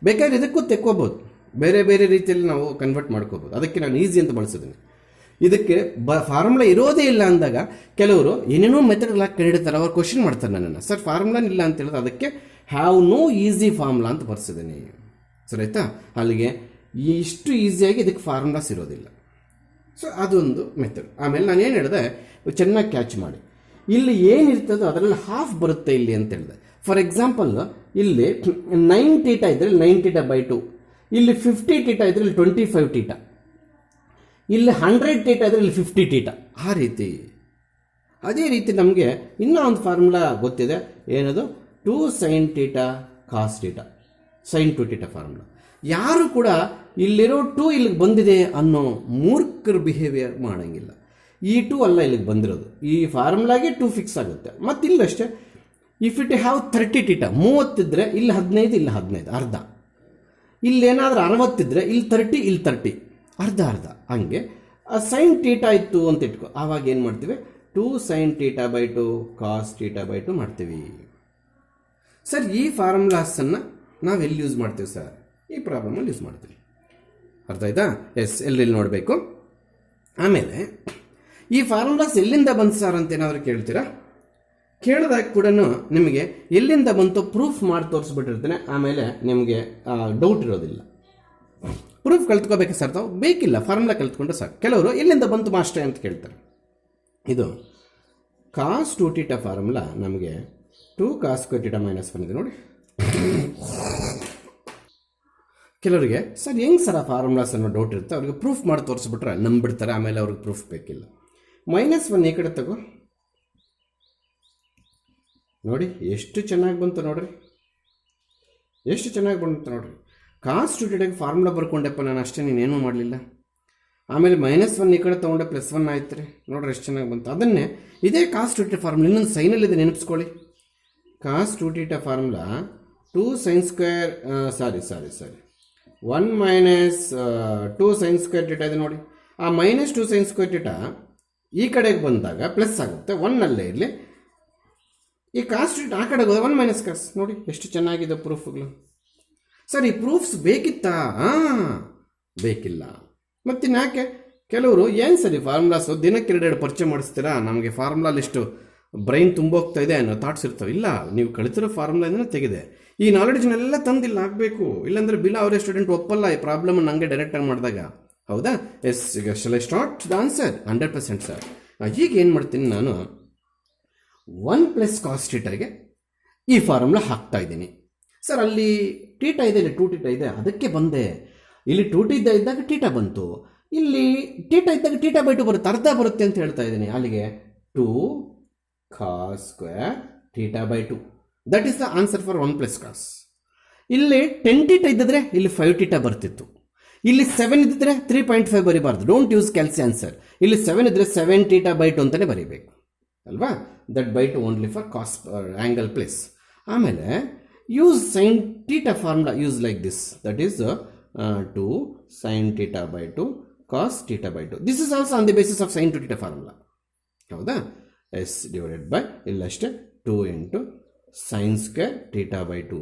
ಬೇಕಾದ್ರೆ ಇದಕ್ಕೂ ತೆಕ್ಕೋಬೋದು, ಬೇರೆ ಬೇರೆ ರೀತಿಯಲ್ಲಿ ನಾವು ಕನ್ವರ್ಟ್ ಮಾಡ್ಕೋಬೋದು. ಅದಕ್ಕೆ ನಾನು ಈಸಿ ಅಂತ ಬಳಸಿದ್ದೀನಿ. ಇದಕ್ಕೆ ಫಾರ್ಮುಲಾ ಇರೋದೇ ಇಲ್ಲ ಅಂದಾಗ ಕೆಲವರು ಏನೇನೋ ಮೆಥಡ್ ಹಾಕಿ ಕಂಡಿಡ್ತಾರೆ. ಅವ್ರು ಕ್ವಶನ್ ಮಾಡ್ತಾರೆ ನನ್ನನ್ನು, ಸರ್ ಫಾರ್ಮುಲಾನ ಇಲ್ಲ ಅಂತ ಹೇಳಿದ್ರೆ ಅದಕ್ಕೆ ಹ್ಯಾವ್ ನೋ ಈಸಿ ಫಾರ್ಮುಲಾ ಅಂತ ಬರ್ಸಿದ್ದೀನಿ. ಸರಿ ಆಯ್ತಾ? ಅಲ್ಲಿಗೆ ಇಷ್ಟು ಈಸಿಯಾಗಿ ಇದಕ್ಕೆ ಫಾರ್ಮುಲಾಸ್ ಇರೋದಿಲ್ಲ. ಸೊ ಅದೊಂದು ಮೆಥಡ್. ಆಮೇಲೆ ನಾನು ಏನು ಹೇಳಿದೆ, ಚೆನ್ನಾಗಿ ಕ್ಯಾಚ್ ಮಾಡಿ. ಇಲ್ಲಿ ಏನಿರ್ತದೋ ಅದರಲ್ಲಿ ಹಾಫ್ ಬರುತ್ತೆ ಇಲ್ಲಿ ಅಂತ ಹೇಳಿದೆ. ಫಾರ್ ಎಕ್ಸಾಂಪಲ್ ಇಲ್ಲಿ 9 ಥೀಟಾ ಇದ್ದರೆ 9 ಥೀಟಾ ಬೈ 2, ಇಲ್ಲಿ 50 ಥೀಟಾ ಇದ್ದರೆ ಇಲ್ಲಿ 25 ಥೀಟಾ, ಇಲ್ಲಿ 100 ಥೀಟಾ ಇದ್ದರೆ ಇಲ್ಲಿ 50 ಥೀಟಾ, ಆ ರೀತಿ. ಅದೇ ರೀತಿ ನಮಗೆ ಇನ್ನೂ ಒಂದು ಫಾರ್ಮುಲಾ ಗೊತ್ತಿದೆ. ಏನದು? 2 sine theta cos theta, sine 2 theta formula. ಯಾರು ಕೂಡ ಇಲ್ಲಿರೋ 2 ಇಲ್ಲಿಗೆ ಬಂದಿದೆ ಅನ್ನೋ ಮೂರ್ಖರ ಬಿಹೇವಿಯರ್ ಮಾಡೋಂಗಿಲ್ಲ. ಈ 2 ಅಲ್ಲ ಇಲ್ಲಿಗೆ ಬಂದಿರೋದು, ಈ ಫಾರ್ಮುಲಾಗೆ 2 ಫಿಕ್ಸ್ ಆಗುತ್ತೆ. ಮತ್ತಿಲ್ಲಷ್ಟೇ, ಇಫ್ ಇಟ್ ಹ್ಯಾವ್ 30 ಥೀಟಾ, 30 ಇದ್ದರೆ ಇಲ್ಲಿ 15, ಇಲ್ಲಿ 15 ಅರ್ಧ. ಇಲ್ಲೇನಾದರೂ 60 ಇದ್ದರೆ ಇಲ್ಲಿ 30, ಇಲ್ಲಿ 30 ಅರ್ಧ ಅರ್ಧ. ಹಂಗೆ ಸೈನ್ ಥೀಟಾ ಇತ್ತು ಅಂತ ಇಟ್ಕೊ, ಆವಾಗ ಏನು ಮಾಡ್ತೀವಿ? 2 sine theta by 2 cos theta by 2 ಮಾಡ್ತೀವಿ. ಸರ್ ಈ ಫಾರ್ಮುಲಾಸನ್ನು ನಾವು ಎಲ್ಲಿ ಯೂಸ್ ಮಾಡ್ತೀವಿ ಸರ್? ಈ ಪ್ರಾಬ್ಲಮಲ್ಲಿ ಯೂಸ್ ಮಾಡ್ತೀವಿ. ಅರ್ಥ ಆಯ್ತಾ? ಎಸ್, ಎಲ್ಲಿ ನೋಡಬೇಕು. ಆಮೇಲೆ ಈ ಫಾರ್ಮುಲಾಸ್ ಎಲ್ಲಿಂದ ಬಂತು ಸರ್ ಅಂತ ಏನಾದರೂ ಕೇಳ್ತೀರಾ? ಕೇಳಿದಾಗ ಕೂಡ ನಿಮಗೆ ಎಲ್ಲಿಂದ ಬಂತು ಪ್ರೂಫ್ ಮಾಡಿ ತೋರಿಸ್ಬಿಟ್ಟಿರ್ತೇನೆ. ಆಮೇಲೆ ನಿಮಗೆ ಡೌಟ್ ಇರೋದಿಲ್ಲ. ಪ್ರೂಫ್ ಕಲ್ತ್ಕೋಬೇಕು ಸರ್ ತಾವು? ಬೇಕಿಲ್ಲ, ಫಾರ್ಮುಲಾ ಕಲ್ತ್ಕೊಂಡ್ರೆ ಸಾಕು. ಕೆಲವರು ಎಲ್ಲಿಂದ ಬಂತು ಮಾಸ್ಟರ್ ಅಂತ ಕೇಳ್ತಾರೆ. ಇದು ಕಾಸ್ 2 ಥೀಟಾ ಫಾರ್ಮುಲಾ ನಮಗೆ 2 ಕಾಸ್ ಸ್ಕ್ವೇರ್ ಥೀಟಾ ಮೈನಸ್ 1 ಇದೆ ನೋಡಿ. ಕೆಲವರಿಗೆ ಸರ್ ಹೆಂಗೆ ಸರ್ ಆ ಫಾರ್ಮುಲಾಸ್ ಅನ್ನೋ ಡೌಟ್ ಇರುತ್ತೆ. ಅವ್ರಿಗೆ ಪ್ರೂಫ್ ಮಾಡಿ ತೋರಿಸ್ಬಿಟ್ರೆ ನಂಬಿಡ್ತಾರೆ. ಆಮೇಲೆ ಅವ್ರಿಗೆ ಪ್ರೂಫ್ ಬೇಕಿಲ್ಲ. -1 ಈ ಕಡೆ ತಗೋ ನೋಡಿ, ಎಷ್ಟು ಚೆನ್ನಾಗಿ ಬಂತು ನೋಡ್ರಿ, ಎಷ್ಟು ಚೆನ್ನಾಗಿ ಬಂತು ನೋಡ್ರಿ. ಕಾಸ್ 2 ಥೀಟಾಗೆ ಫಾರ್ಮುಲಾ ಬರ್ಕೊಂಡೆಪ್ಪ ನಾನು, ಅಷ್ಟೇ, ನೀನೇನೂ ಮಾಡಲಿಲ್ಲ. ಆಮೇಲೆ -1 ಈ ಕಡೆ ತೊಗೊಂಡೆ +1 ಆಯ್ತು ರೀ. ನೋಡ್ರಿ ಎಷ್ಟು ಚೆನ್ನಾಗಿ ಬಂತು. ಅದನ್ನೇ ಇದೇ ಕಾಸ್ 2 ಥೀಟಾ ಫಾರ್ಮುಲಾ ಇನ್ನೊಂದು ಸೈನಲ್ಲಿದೆ, ನೆನಪಿಸ್ಕೊಳ್ಳಿ. ಕಾಸ್ 2 theta formula 2 sine square 1 minus 2 sign square theta ಇದೆ ನೋಡಿ. ಆ -2 ಸೈನ್ ಸ್ಕ್ವೇರ್ ಥೀಟಾ ಈ ಕಡೆಗೆ ಬಂದಾಗ ಪ್ಲಸ್ ಆಗುತ್ತೆ, 1 ಅಲ್ಲೇ ಇರಲಿ. ಈ ಕಾಸ್ ಥೀಟಾ ಆ ಕಡೆಗೆ ಹೋದ 1 ಮೈನಸ್ ಕಾಸ್. ನೋಡಿ ಎಷ್ಟು ಚೆನ್ನಾಗಿದೆ ಪ್ರೂಫ್ಗಳು. ಸರ್ ಈ ಪ್ರೂಫ್ಸ್ ಬೇಕಿತ್ತಾ? ಬೇಕಿಲ್ಲ. ಮತ್ತಿನ್ಯಾಕೆ ಕೆಲವರು ಏನು ಸರಿ ಫಾರ್ಮುಲಾಸು ದಿನಕ್ಕೆ 2 ಪರಿಚಯ ಮಾಡಿಸ್ತೀರಾ, ನಮಗೆ ಫಾರ್ಮುಲಾ ಲಿಸ್ಟು ಬ್ರೈನ್ ತುಂಬೋಗ್ತಾ ಇದೆ ಅನ್ನೋ ಥಾಟ್ಸ್ ಇರ್ತವೆ. ಇಲ್ಲ, ನೀವು ಕಳಿತಿರೋ ಫಾರ್ಮುಲಾದಿಂದ ತೆಗೆದೆ. ಈ ನಾಲೆಡ್ಜ್ನೆಲ್ಲ ತಂದಿಲ್ಲ ಆಗಬೇಕು. ಇಲ್ಲಾಂದರೆ ಬಿಲ್ಲ ಅವರೇ ಸ್ಟೂಡೆಂಟ್ ಒಪ್ಪಲ್ಲ ಈ ಪ್ರಾಬ್ಲಮ್ ನನಗೆ ಡೈರೆಕ್ಟಾಗಿ ಮಾಡಿದಾಗ. ಹೌದಾ? ಎಸ್, ಈಗ shall I start the answer? 100% sir. ಈಗ ಏನು ಮಾಡ್ತೀನಿ ನಾನು, 1 ಪ್ಲಸ್ ಕಾಸ್ ಥೀಟಾಗೆ ಈ ಫಾರ್ಮುಲಾ ಹಾಕ್ತಾ ಇದ್ದೀನಿ. ಸರ್ ಅಲ್ಲಿ ಥೀಟಾ ಇದೆ, ಇಲ್ಲಿ 2 ಥೀಟಾ ಇದೆ, ಅದಕ್ಕೆ ಬಂದೆ. ಇಲ್ಲಿ 2 ಥೀಟಾ ಇದ್ದಾಗ ಥೀಟಾ ಬಂತು, ಇಲ್ಲಿ ಥೀಟಾ ಇದ್ದಾಗ ಥೀಟಾ ಬೈ 2 ಬರುತ್ತೆ, ಅರ್ಧ ಬರುತ್ತೆ ಅಂತ ಹೇಳ್ತಾ ಇದ್ದೀನಿ. ಅಲ್ಲಿಗೆ 2 cos square theta by 2, that is the answer for 1 plus cos. ಇಲ್ಲಿ 10 ಥೀಟಾ ಇದ್ದಿದ್ರೆ ಇಲ್ಲಿ 5 ಥೀಟಾ ಬರ್ತಿತ್ತು. ಇಲ್ಲಿ 7 ಇದ್ದಿದ್ರೆ 3.5 ಬರೀಬಾರ್ದು. Don't use calci answer. ಇಲ್ಲಿ 7 ಇದ್ದರೆ 7 ಥೀಟಾ ಬೈ 2 ಅಂತಲೇ ಬರೀಬೇಕು ಅಲ್ವಾ? That by 2 only for cos angle place. ಆಮೇಲೆ use sine theta formula, use like this, that is 2 sine theta by 2 cos theta by 2. This is also on the basis of sine 2 theta formula. ಹೌದಾ? ಎಸ್ ಡಿವೈಡೆಡ್ ಬೈ ಇಲ್ಲಷ್ಟೇ 2 into sine square theta by 2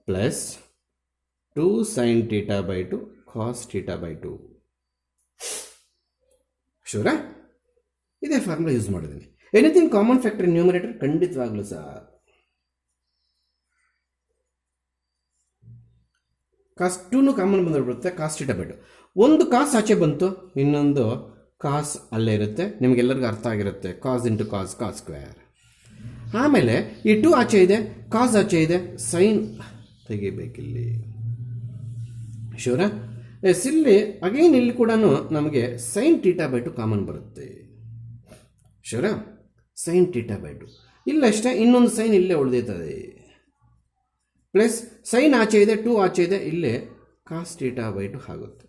plus 2 sine theta by 2 cos theta by 2. ಶೂರಾ? ಇದೇ ಫಾರ್ಮುಲಾ ಯೂಸ್ ಮಾಡಿದ್ದೀನಿ. ಎನಿಥಿಂಗ್ ಕಾಮನ್ ಫ್ಯಾಕ್ಟರ್ ಇನ್ ನ್ಯೂಮರೇಟರ್? ಖಂಡಿತವಾಗ್ಲೂ ಸರ್. ಕಾಸ್ 2 ಕಾಮನ್ ಬಂದ್ಬಿಡುತ್ತೆ, ಕಾಸ್ ಥೀಟಾ ಬೈ 2. ಒಂದು ಕಾಸ್ ಆಚೆ ಬಂತು, ಇನ್ನೊಂದು ಕಾಸ್ ಅಲ್ಲೇ ಇರುತ್ತೆ. ನಿಮಗೆಲ್ಲರಿಗೂ ಅರ್ಥ ಆಗಿರುತ್ತೆ. Cos into cos, cos square. ಆಮೇಲೆ ಈ 2 ಆಚೆ ಇದೆ, ಕಾಸ್ ಆಚೆ ಇದೆ, ಸೈನ್ ತೆಗಿಬೇಕಿಲ್ಲಿ. ಶೂರಾ? ಎಸ್, ಇಲ್ಲಿ ಅಗೈನ್ ಇಲ್ಲಿ ಕೂಡ ನಮಗೆ ಸೈನ್ ಥೀಟಾ ಬೈ 2 ಕಾಮನ್ ಬರುತ್ತೆ. ಶೂರಾ? ಸೈನ್ ಥೀಟಾ ಬೈ 2 ಇಲ್ಲಷ್ಟೇ, ಇನ್ನೊಂದು ಸೈನ್ ಇಲ್ಲೇ ಉಳಿದಿರ್ತದೆ. ಪ್ಲಸ್ ಸೈನ್ ಆಚೆ ಇದೆ, 2 ಆಚೆ ಇದೆ, ಇಲ್ಲೇ ಕಾಸ್ ಥೀಟಾ ಬೈ 2 ಆಗುತ್ತೆ.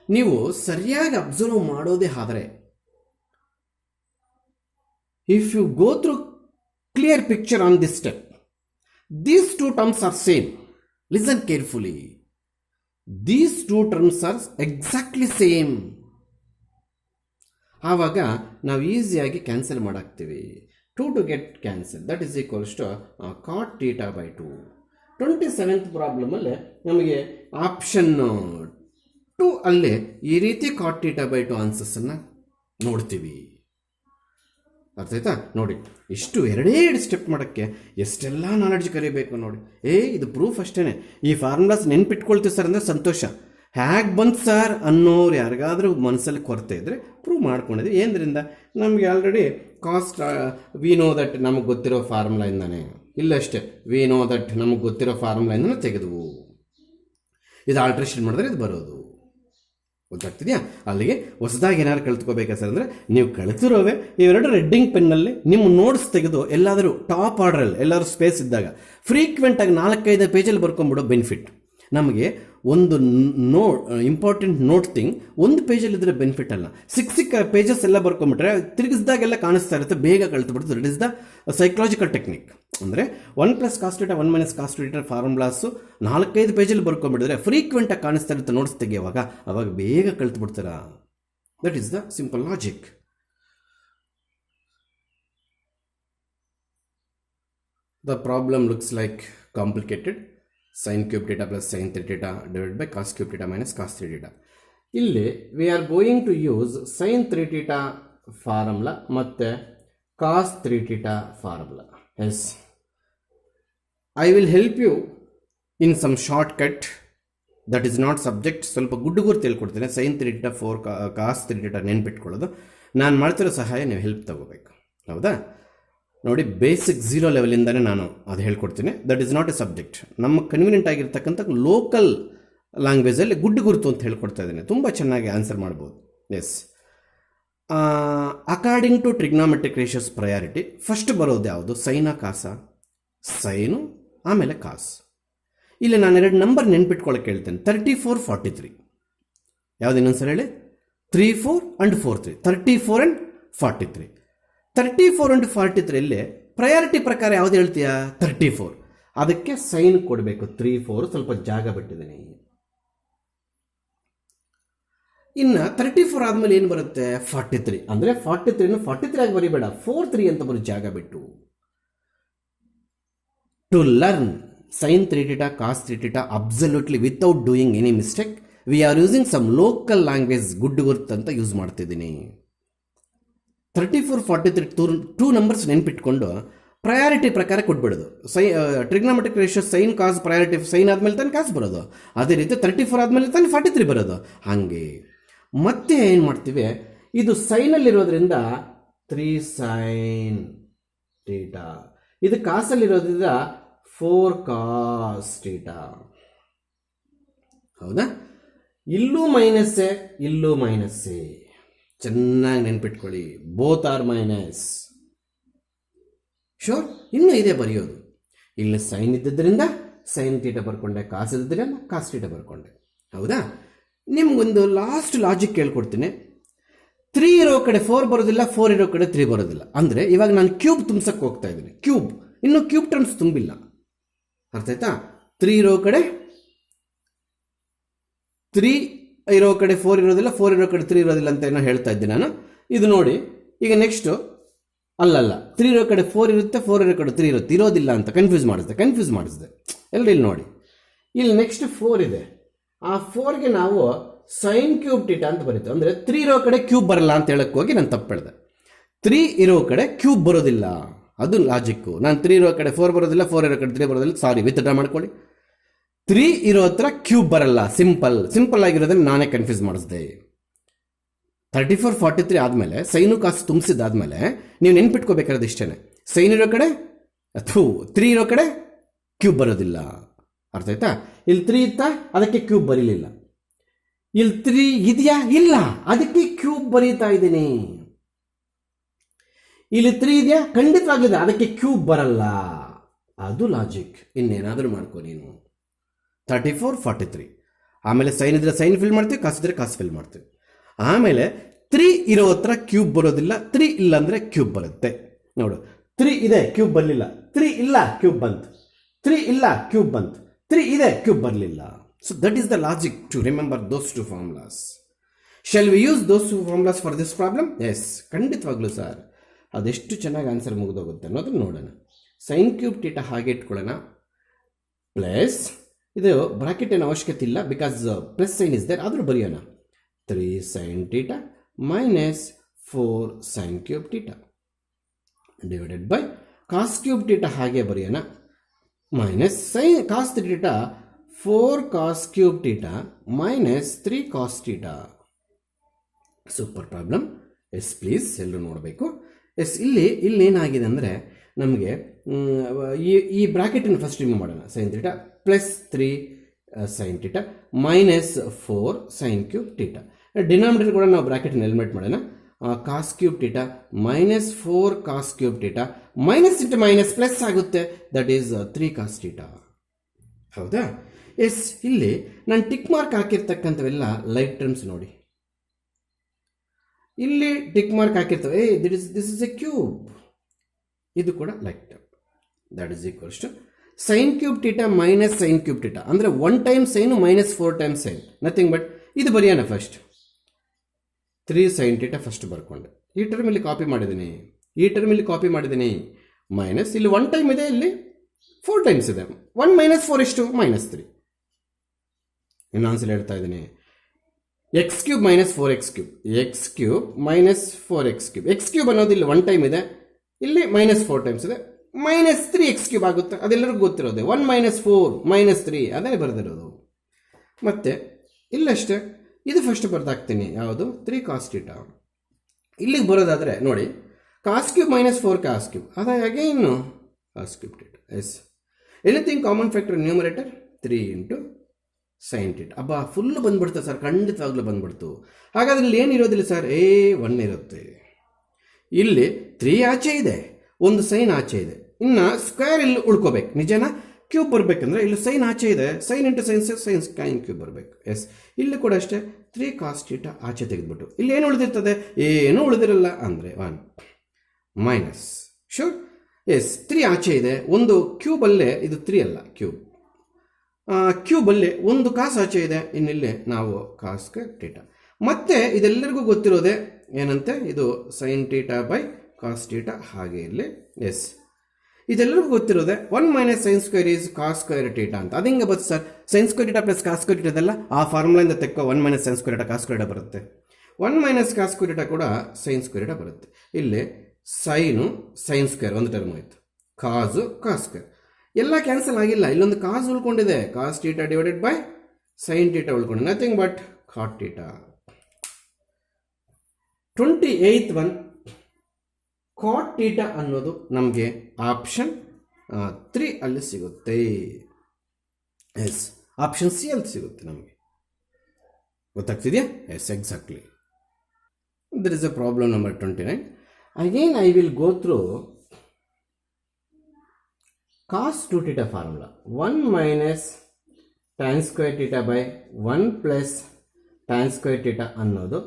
ನೀವು ಸರಿಯಾಗಿ ಅಬ್ಸರ್ವ್ ಮಾಡೋದೇ ಆದರೆ, if you go through clear picture on this step, these two terms are same. Listen carefully. These two terms are exactly same. ಆವಾಗ ನಾವು ಈಸಿಯಾಗಿ cancel ಮಾಡಾಕ್ತೀವಿ. 2 to get cancel, that is equals to cot theta by 2. 27th ಪ್ರಾಬ್ಲಮಲ್ಲಿ ನಮಗೆ ಆಪ್ಷನ್ 2 ಅಲ್ಲೇ ಈ ರೀತಿ ಕಾಟ್ ಥೀಟಾ ಬೈ 2 ಆನ್ಸರ್ಸನ್ನು ನೋಡ್ತೀವಿ. ಅರ್ಥ ಆಯ್ತಾ? ನೋಡಿ, ಇಷ್ಟು ಎರಡೇ ಸ್ಟೆಪ್ ಮಾಡೋಕ್ಕೆ ಎಷ್ಟೆಲ್ಲ ನಾಲೆಡ್ಜ್ ಕರಿಬೇಕು ನೋಡಿ. ಇದು ಪ್ರೂಫ್ ಅಷ್ಟೇ. ಈ ಫಾರ್ಮುಲಾಸ್ ನೆನ್ಪಿಟ್ಕೊಳ್ತೀವಿ ಸರ್ ಅಂದರೆ ಸಂತೋಷ. ಹ್ಯಾಗೆ ಬಂತು ಸರ್ ಅನ್ನೋರು ಯಾರಿಗಾದರೂ ಮನಸ್ಸಲ್ಲಿ ಕೊರತೆ ಇದ್ದರೆ ಪ್ರೂವ್ ಮಾಡ್ಕೊಂಡಿದ್ವಿ. ಏನರಿಂದ ನಮಗೆ already cost we know that ನಮಗೆ ಗೊತ್ತಿರೋ ಫಾರ್ಮುಲಾಯಿಂದಾನೆ, ಇಲ್ಲಷ್ಟೇ ವಿ ನೋ ದಟ್ ನಮಗೆ ಗೊತ್ತಿರೋ ಫಾರ್ಮುಲಾಯಿಂದನೇ ತೆಗೆದುವು. ಇದು ಆಲ್ಟ್ರೇಷನ್ ಮಾಡಿದ್ರೆ ಇದು ಬರೋದು. ಗೊತ್ತಾಗ್ತಿದೆಯಾ? ಅಲ್ಲಿಗೆ ಹೊಸದಾಗಿ ಏನಾದ್ರು ಕಲ್ತ್ಕೋಬೇಕಾ ಸರ್ ಅಂದರೆ, ನೀವು ಕಲಿತಿರೋವೆ ಇವೆರಡು ರೆಡ್ಡಿಂಗ್ ಪೆನ್ನಲ್ಲಿ ನಿಮ್ಮ ನೋಟ್ಸ್ ತೆಗೆದು ಎಲ್ಲಾದರೂ ಟಾಪ್ ಆರ್ಡ್ರಲ್ಲಿ ಎಲ್ಲಾದರೂ ಸ್ಪೇಸ್ ಇದ್ದಾಗ ಫ್ರೀಕ್ವೆಂಟಾಗಿ 4-5 ಪೇಜಲ್ಲಿ ಬರ್ಕೊಂಬಿಡೋ ಬೆನಿಫಿಟ್. ನಮಗೆ ಒಂದು ಇಂಪಾರ್ಟೆಂಟ್ ನೋಟ್ ಥಿಂಗ್ ಒಂದು ಪೇಜಲ್ಲಿದ್ದರೆ ಬೆನಿಫಿಟ್ ಅಲ್ಲ. ಸಿಕ್ಕ ಪೇಜಸ್ ಎಲ್ಲ ಬರ್ಕೊಂಬಿಟ್ರೆ ತಿರುಗಿಸ್ದಾಗೆಲ್ಲ ಕಾಣಿಸ್ತಾ ಇರುತ್ತೆ, ಬೇಗ ಕಲ್ತ್ಬಿಡ್ತು. That is the psychological technique. ಅಂದರೆ 1 + cos θ 1 - cos θ ಫಾರ್ಮುಲಾಸು 4-5 ಪೇಜಲ್ಲಿ ಬರ್ಕೊಂಬಿಡಿದ್ರೆ ಫ್ರೀಕ್ವೆಂಟಾಗಿ ಕಾಣಿಸ್ತಾ ಇರುತ್ತೆ ನೋಟ್ಸ್ ತೆಗೆಯುವಾಗ, ಅವಾಗ ಬೇಗ ಕಲ್ತ್ಬಿಡ್ತಾರ. That is the simple logic. The problem looks like complicated. sin cube theta plus sin 3 theta divided by cos cube theta minus cos 3 theta. ಇಲ್ಲಿ we are going to use sin 3 theta formula ಮತ್ತು cos 3 theta formula. Yes, I will help you in some shortcut that is not subject. ಸ್ವಲ್ಪ ಗುಡ್ಡುಗುರು ತಿಳ್ಕೊಡ್ತೇನೆ. sin 3 theta 4 cos 3 theta ನೆನ್ಪಿಟ್ಕೊಳ್ಳೋದು. ನಾನು ಮಾಡ್ತಿರೋ ಸಹಾಯ ನೀವು ಹೆಲ್ಪ್ ತಗೋಬೇಕು. ಹೌದಾ? ನೋಡಿ, ಬೇಸಿಕ್ 0 ಲೆವೆಲಿಂದನೇ ನಾನು ಅದು ಹೇಳ್ಕೊಡ್ತೀನಿ. That is not a subject. ನಮ್ಮ ಕನ್ವೀನಿಯಂಟ್ ಆಗಿರ್ತಕ್ಕಂಥ ಲೋಕಲ್ ಲ್ಯಾಂಗ್ವೇಜಲ್ಲಿ ಗುಡ್ಡು ಗುರುತು ಅಂತ ಹೇಳ್ಕೊಡ್ತಾ ಇದ್ದೀನಿ. ತುಂಬ ಚೆನ್ನಾಗಿ ಆನ್ಸರ್ ಮಾಡ್ಬೋದು. Yes, according to trigonometric ratios priority first ಬರೋದು ಯಾವುದು? ಸೈನಾ ಕಾಸ? ಸೈನು ಆಮೇಲೆ ಕಾಸ್. ಇಲ್ಲಿ ನಾನು 2 ನಂಬರ್ ನೆನ್ಪಿಟ್ಕೊಳ್ಳೋಕೆ ಹೇಳ್ತೇನೆ. 34, 43. ಯಾವ್ದು ಇನ್ನೊಂದ್ಸಲ ಹೇಳಿ? 34 and 43. 34 and 43. 34 and 43 ಪ್ರಯಾರಿಟಿ ಪ್ರಕಾರ ಯಾವ್ದು ಹೇಳ್ತೀಯಾ? 34. ಅದಕ್ಕೆ ಸೈನ್ ಕೊಡಬೇಕು. 34 ಸ್ವಲ್ಪ ಜಾಗ ಬಿಟ್ಟಿದ್ದೀನಿ. ಇನ್ನು 34 ಆದಮೇಲೆ ಏನು ಬರುತ್ತೆ? 43. ಅಂದರೆ 43 43 ಆಗಿ ಬರೀಬೇಡ, 43 ಅಂತ ಬರೋ ಜಾಗ ಬಿಟ್ಟು. To learn sin 3 theta cos 3 theta absolutely without doing any mistake, we are using some local language ಗುಡ್ ಗುರ್ತ್ ಅಂತ ಯೂಸ್ ಮಾಡ್ತಿದ್ದೀನಿ. 34, 43 2 ನಂಬರ್ಸ್ ನೆನ್ಪಿಟ್ಕೊಂಡು ಪ್ರಯಾರಿಟಿ ಪ್ರಕಾರ ಕೊಟ್ಬಿಡೋದು. ಟ್ರಿಗ್ನಾಮೆಟ್ರಿಕ್ ರೇಷಿಯೋ ಸೈನ್ ಕಾಸ್ ಪ್ರಯಾರಿಟಿ, ಸೈನ್ ಆದಮೇಲೆ ತಾನೆ ಕಾಸ್ ಬರೋದು. ಅದೇ ರೀತಿ 34 ಆದಮೇಲೆ ತಾನೆ 43 ಬರೋದು. ಹಾಗೆ ಮತ್ತೆ ಏನು ಮಾಡ್ತೀವಿ? ಇದು ಸೈನಲ್ಲಿರೋದ್ರಿಂದ 3 sin θ, ಇದು ಕಾಸಲ್ಲಿರೋದ್ರಿಂದ 4 cos θ. ಹೌದಾ? ಇಲ್ಲೂ ಮೈನಸ್ಸೇ, ಇಲ್ಲೂ ಮೈನಸ್ಸೇ. ಚೆನ್ನಾಗಿ ನೆನ್ಪಿಟ್ಕೊಳ್ಳಿ, ಬೋತ್ ಆರ್ ಮೈನಸ್. ಶೋರ್? ಇನ್ನೂ ಇದೆ ಬರೆಯೋದು. ಇಲ್ಲಿ ಸೈನ್ ಇದ್ದಿದ್ದರಿಂದ ಸೈನ್ ಥೀಟಾ ಬರ್ಕೊಂಡೆ, ಕಾಸ್ ಇದ್ದಿದ್ದರಿಂದ ಕಾಸ್ ಥೀಟಾ ಬರ್ಕೊಂಡೆ. ಹೌದಾ? ನಿಮ್ಗೊಂದು ಲಾಸ್ಟ್ ಲಾಜಿಕ್ ಕೇಳ್ಕೊಡ್ತೀನಿ. 3 ಇರೋ ಕಡೆ 4 ಬರೋದಿಲ್ಲ, 4 ಇರೋ ಕಡೆ 3 ಬರೋದಿಲ್ಲ. ಅಂದರೆ ಇವಾಗ ನಾನು ಕ್ಯೂಬ್ ತುಂಬಿಸಕ್ಕೆ ಹೋಗ್ತಾ ಇದ್ದೀನಿ. ಕ್ಯೂಬ್ ಇನ್ನೂ ಕ್ಯೂಬ್ ಟರ್ಮ್ಸ್ ತುಂಬಿಲ್ಲ. ಅರ್ಥ ಆಯ್ತಾ? 3 ಇರೋ ಕಡೆ 3 ಇರೋ ಕಡೆ 4 ಇರೋದಿಲ್ಲ, 4 ಇರೋ ಕಡೆ 3 ಇರೋದಿಲ್ಲ ಅಂತ ಏನೋ ಹೇಳ್ತಾ ಇದ್ದೆ ನಾನು. ಇದು ನೋಡಿ, ಈಗ ನೆಕ್ಸ್ಟು ಅಲ್ಲಲ್ಲ, 3 ಇರೋ ಕಡೆ 4 ಇರುತ್ತೆ, 4 ಇರೋ ಕಡೆ 3 ಇರುತ್ತೆ, ಇರೋದಿಲ್ಲ ಅಂತ ಕನ್ಫ್ಯೂಸ್ ಮಾಡಿಸ್ದೆ. ಎಲ್ಲರೂ ಇಲ್ಲಿ ನೋಡಿ, ಇಲ್ಲಿ ನೆಕ್ಸ್ಟ್ 4 ಇದೆ. ಆ 4ಗೆ ನಾವು ಸೈನ್ ಕ್ಯೂಬ್ ಥೀಟಾ ಅಂತ ಬರೀತೀವಿ. ಅಂದರೆ 3 ಇರೋ ಕಡೆ ಕ್ಯೂಬ್ ಬರಲ್ಲ ಅಂತ ಹೇಳಕ್ಕೆ ಹೋಗಿ ನಾನು ತಪ್ಪು ಹೇಳಿದೆ. 3 ಇರೋ ಕಡೆ ಕ್ಯೂಬ್ ಬರೋದಿಲ್ಲ, ಅದು ಲಾಜಿಕ್ಕು. ನಾನು 3 ಇರೋ ಕಡೆ 4 ಬರೋದಿಲ್ಲ, 4 ಇರೋ ಕಡೆ 3 ಬರೋದಿಲ್ಲ. ಸಾರಿ, ವಿತ್ಡ್ರಾ ಮಾಡ್ಕೊಳ್ಳಿ. 3 ಇರೋ ಹತ್ರ ಕ್ಯೂಬ್ ಬರಲ್ಲ. ಸಿಂಪಲ್ ಆಗಿರೋದನ್ನ ನಾನೇ ಕನ್ಫ್ಯೂಸ್ ಮಾಡಿಸ್ದೆ. 34, 43 ಆದಮೇಲೆ ಸೈನು ಕಾಸು ತುಂಬಿಸಿದಾದ್ಮೇಲೆ ನೀವು ನೆನ್ಪಿಟ್ಕೋಬೇಕಾದ್ರೆ ಇಷ್ಟೇ. ಸೈನ್ ಇರೋ ಕಡೆ 3 ಇರೋ ಕಡೆ ಕ್ಯೂಬ್ ಬರೋದಿಲ್ಲ. ಅರ್ಥ ಆಯ್ತಾ? ಇಲ್ಲಿ 3 ಇತ್ತಾ, ಅದಕ್ಕೆ ಕ್ಯೂಬ್ ಬರೀಲಿಲ್ಲ. ಇಲ್ಲಿ 3 ಇದೆಯಾ, ಇಲ್ಲ, ಅದಕ್ಕೆ ಕ್ಯೂಬ್ ಬರೀತಾ ಇದ್ದೀನಿ. ಇಲ್ಲಿ 3 ಇದೆಯಾ, ಖಂಡಿತವಾಗ್ಲಿದೆ, ಅದಕ್ಕೆ ಕ್ಯೂಬ್ ಬರಲ್ಲ. ಅದು ಲಾಜಿಕ್. ಇನ್ನೇನಾದರೂ ಮಾಡ್ಕೊ ನೀನು. 34, 43. ಆಮೇಲೆ ಸೈನ್ ಇದ್ರೆ ಸೈನ್ ಫಿಲ್ ಮಾಡ್ತೀವಿ, ಕಾಸು ಇದ್ರೆ ಕಾಸು ಫಿಲ್ ಮಾಡ್ತೀವಿ. ಆಮೇಲೆ 3 ಇರೋ ಹತ್ರ ಕ್ಯೂಬ್ ಬರೋದಿಲ್ಲ, 3 ಇಲ್ಲ ಅಂದರೆ ಕ್ಯೂಬ್ ಬರುತ್ತೆ. ನೋಡು, 3 ಇದೆ, ಕ್ಯೂಬ್ ಬರಲಿಲ್ಲ. 3 ಇಲ್ಲ, ಕ್ಯೂಬ್ ಬಂತು. 3 ಇಲ್ಲ, ಕ್ಯೂಬ್ ಬಂತು. 3 ಇದೆ, ಕ್ಯೂಬ್ ಬರಲಿಲ್ಲ. So that is the logic to remember those two formulas. Shall we use those two formulas for this problem? Yes, ಖಂಡಿತವಾಗ್ಲೂ ಸರ್. ಅದೆಷ್ಟು ಚೆನ್ನಾಗಿ ಆನ್ಸರ್ ಮುಗಿದೋಗುತ್ತೆ ಅನ್ನೋದನ್ನು ನೋಡೋಣ. ಸೈನ್ ಕ್ಯೂಬ್ ಟೀಟಾ ಹಾಗೆ ಇಟ್ಕೊಳ್ಳೋಣ. ಪ್ಲಸ್ ಇದು ಬ್ರಾಕೆಟ್ ಏನು ಅವಶ್ಯಕತೆ ಇಲ್ಲ, because plus sine is there, ಆದರೂ ಬರೆಯೋಣ. 3 sine theta minus 4 sine cube theta divided by cos cube theta ಹಾಗೆ ಬರೆಯೋಣ. Minus sine cos theta 4 cos cube theta minus 3 cos theta. Super problem. Yes please, ಎಲ್ಲರೂ ನೋಡಬೇಕು. ಎಸ್, ಇಲ್ಲಿ ಏನಾಗಿದೆ ಅಂದರೆ ನಮಗೆ ಈ ಬ್ರಾಕೆಟನ್ನು ಫಸ್ಟ್ ರಿಮೂವ್ ಮಾಡೋಣ. Sine theta plus 3 sine theta minus 4 sine cube theta. Denominator ಕೂಡ ನಾವು ಬ್ರಾಕೆಟನ್ನು ಎಲಿಮಿನೇಟ್ ಮಾಡೋಣ. Cos cube theta minus 4 cos cube theta minus into minus plus ಆಗುತ್ತೆ, ದಟ್ ಈಸ್ 3 ಕಾಸ್ ಟೀಟಾ. ಹೌದಾ? ಎಸ್, ಇಲ್ಲಿ ನಾನು ಟಿಕ್ ಮಾರ್ಕ್ ಹಾಕಿರ್ತಕ್ಕಂಥವೆಲ್ಲ ಲೈಟ್ ಟರ್ಮ್ಸ್ ನೋಡಿ. ಇಲ್ಲಿ ಟಿಕ್ ಮಾರ್ಕ್ ಹಾಕಿರ್ತವೆ, ದಿಸ್ ಇಸ್ ಎ ಕ್ಯೂಬ್. ಇದು ಕೂಡ light term. That is equals to sine cube theta minus sine cube theta, ಅಂದರೆ 1 time sine minus 4 times sine, nothing but ಇದು ಬರೆಯೋಣ. ಫಸ್ಟ್ 3 ಸೈನ್ ಟೀಟಾ ಫಸ್ಟ್ ಬರ್ಕೊಂಡೆ, ಈ ಟರ್ಮ್ ಇಲ್ಲಿ ಕಾಪಿ ಮಾಡಿದ್ದೀನಿ, ಈ ಟರ್ಮ್ ಇಲ್ಲಿ ಕಾಪಿ ಮಾಡಿದ್ದೀನಿ. ಮೈನಸ್ ಇಲ್ಲಿ 1 ಟೈಮ್ ಇದೆ, ಇಲ್ಲಿ 4 ಟೈಮ್ಸ್ ಇದೆ. 1 ಮೈನಸ್ 4 ಎಷ್ಟು? -3. ಇನ್ನೊಂದ್ಸಲ ಹೇಳ್ತಾ ಇದ್ದೀನಿ. X cube minus 4x cube, X cube minus 4x cube. X cube ಅನ್ನೋದು ಇಲ್ಲಿ 1 ಟೈಮ್ ಇದೆ, ಇಲ್ಲಿ ಮೈನಸ್ 4 ಟೈಮ್ಸ್ ಇದೆ, ಮೈನಸ್ 3x ಕ್ಯೂಬ್ ಆಗುತ್ತೆ. ಅದೆಲ್ಲರಿಗೂ ಗೊತ್ತಿರೋದೆ. 1 ಮೈನಸ್ 4 ಮೈನಸ್ 3, ಅದೇ ಬರೆದಿರೋದು. ಮತ್ತೆ ಇಲ್ಲಷ್ಟೇ, ಇದು ಫಸ್ಟ್ ಬರ್ದಾಕ್ತೀನಿ. ಯಾವುದು? 3 ಕಾಸ್ ಟೀಟಾ. ಇಲ್ಲಿಗೆ ಬರೋದಾದರೆ ನೋಡಿ, cos cube minus 4 cos cube, ಅದಾಗೆ ಇನ್ನು cos cube theta. Yes, anything common factor numerator 3 into sine theta. ಅಬ್ಬಾ, ಫುಲ್ ಬಂದ್ಬಿಡ್ತು ಸರ್, ಖಂಡಿತವಾಗ್ಲೂ ಬಂದ್ಬಿಡ್ತು. ಹಾಗಾದ್ರೆ ಇಲ್ಲಿ ಏನಿರೋದಿಲ್ಲ ಸರ್, 1 ಇರುತ್ತೆ. ಇಲ್ಲಿ 3 ಆಚೆ ಇದೆ, ಒಂದು ಸೈನ್ ಆಚೆ ಇದೆ, ಇನ್ನು ಸ್ಕ್ವೇರ್ ಇಲ್ಲಿ ಉಳ್ಕೋಬೇಕು. ನಿಜನಾ? ಕ್ಯೂಬ್ ಬರಬೇಕಂದ್ರೆ ಇಲ್ಲಿ ಸೈನ್ ಆಚೆ ಇದೆ, sine into sine sine cube ಬರಬೇಕು. ಎಸ್, ಇಲ್ಲಿ ಕೂಡ ಅಷ್ಟೇ 3 ಕಾಸ್ ಟೀಟಾ ಆಚೆ ತೆಗೆದುಬಿಟ್ಟು ಇಲ್ಲಿ ಏನು ಉಳಿದಿರ್ತದೆ? ಏನೂ ಉಳಿದಿರಲ್ಲ, ಅಂದರೆ 1 ಮೈನಸ್. ಶೂರ್? ಎಸ್, 3 ಆಚೆ ಇದೆ, ಒಂದು ಕ್ಯೂಬಲ್ಲೇ, ಇದು 3 ಅಲ್ಲ, ಕ್ಯೂಬಲ್ಲಿ ಒಂದು ಕಾಸು ಆಚೆ ಇದೆ, ಇನ್ನಿಲ್ಲೇ ನಾವು ಕಾಸ್ ಸ್ಕ್ವೇರ್ ಟೀಟಾ. ಮತ್ತೆ ಇದೆಲ್ಲರಿಗೂ ಗೊತ್ತಿರೋದೆ ಏನಂತೆ, ಇದು sine theta by cos theta, ಹಾಗೆ ಇಲ್ಲಿ. ಎಸ್, ಇದೆಲ್ಲರಿಗೂ ಗೊತ್ತಿರೋದೆ 1 minus sine square is cos square theta ಅಂತ. ಅದು ಹಿಂಗೆ ಬರುತ್ತೆ sir, sine square theta plus cos square theta ಇದೆಲ್ಲ ಆ ಫಾರ್ಮುಲಾಯಿಂದ ತೆಕ್ಕೋ 1 minus sine square theta cos square theta ಬರುತ್ತೆ. 1 ಮೈನಸ್ ಕಾಸ್ ಸ್ಕ್ವೇರ್ ಟೀಟಾ ಕೂಡ ಸೈನ್ ಸ್ಕ್ವೇರ್ ಟೀಟಾ ಬರುತ್ತೆ. ಇಲ್ಲಿ ಸೈನು ಸೈನ್ ಸ್ಕ್ವೇರ್ ಒಂದು ಟರ್ಮ್ ಆಯಿತು, ಕಾಸು ಕಾಸ್ ಸ್ಕ್ವೇರ್ ಎಲ್ಲ ಕ್ಯಾನ್ಸಲ್ ಆಗಿಲ್ಲ. ಇಲ್ಲೊಂದು ಕಾಸ್ ಉಳ್ಕೊಂಡಿದೆ, cos theta divided by sine theta ಉಳ್ಕೊಂಡಿದೆ, nothing but cot theta. 28th one cot theta ಅನ್ನೋದು ನಮಗೆ ಆಪ್ಷನ್ 3 ಅಲ್ಲಿ ಸಿಗುತ್ತೆ. ಎಸ್, ಆಪ್ಷನ್ ಸಿ ಅಲ್ಲಿ ಸಿಗುತ್ತೆ ನಮಗೆ. ಗೊತ್ತಾಗ್ತಿದೆಯಾ? Yes, exactly. There is a problem number 29. Again I will go through cos 2 theta formula. 1 minus tan square theta by 1 plus tan square theta ಅನ್ನೋದು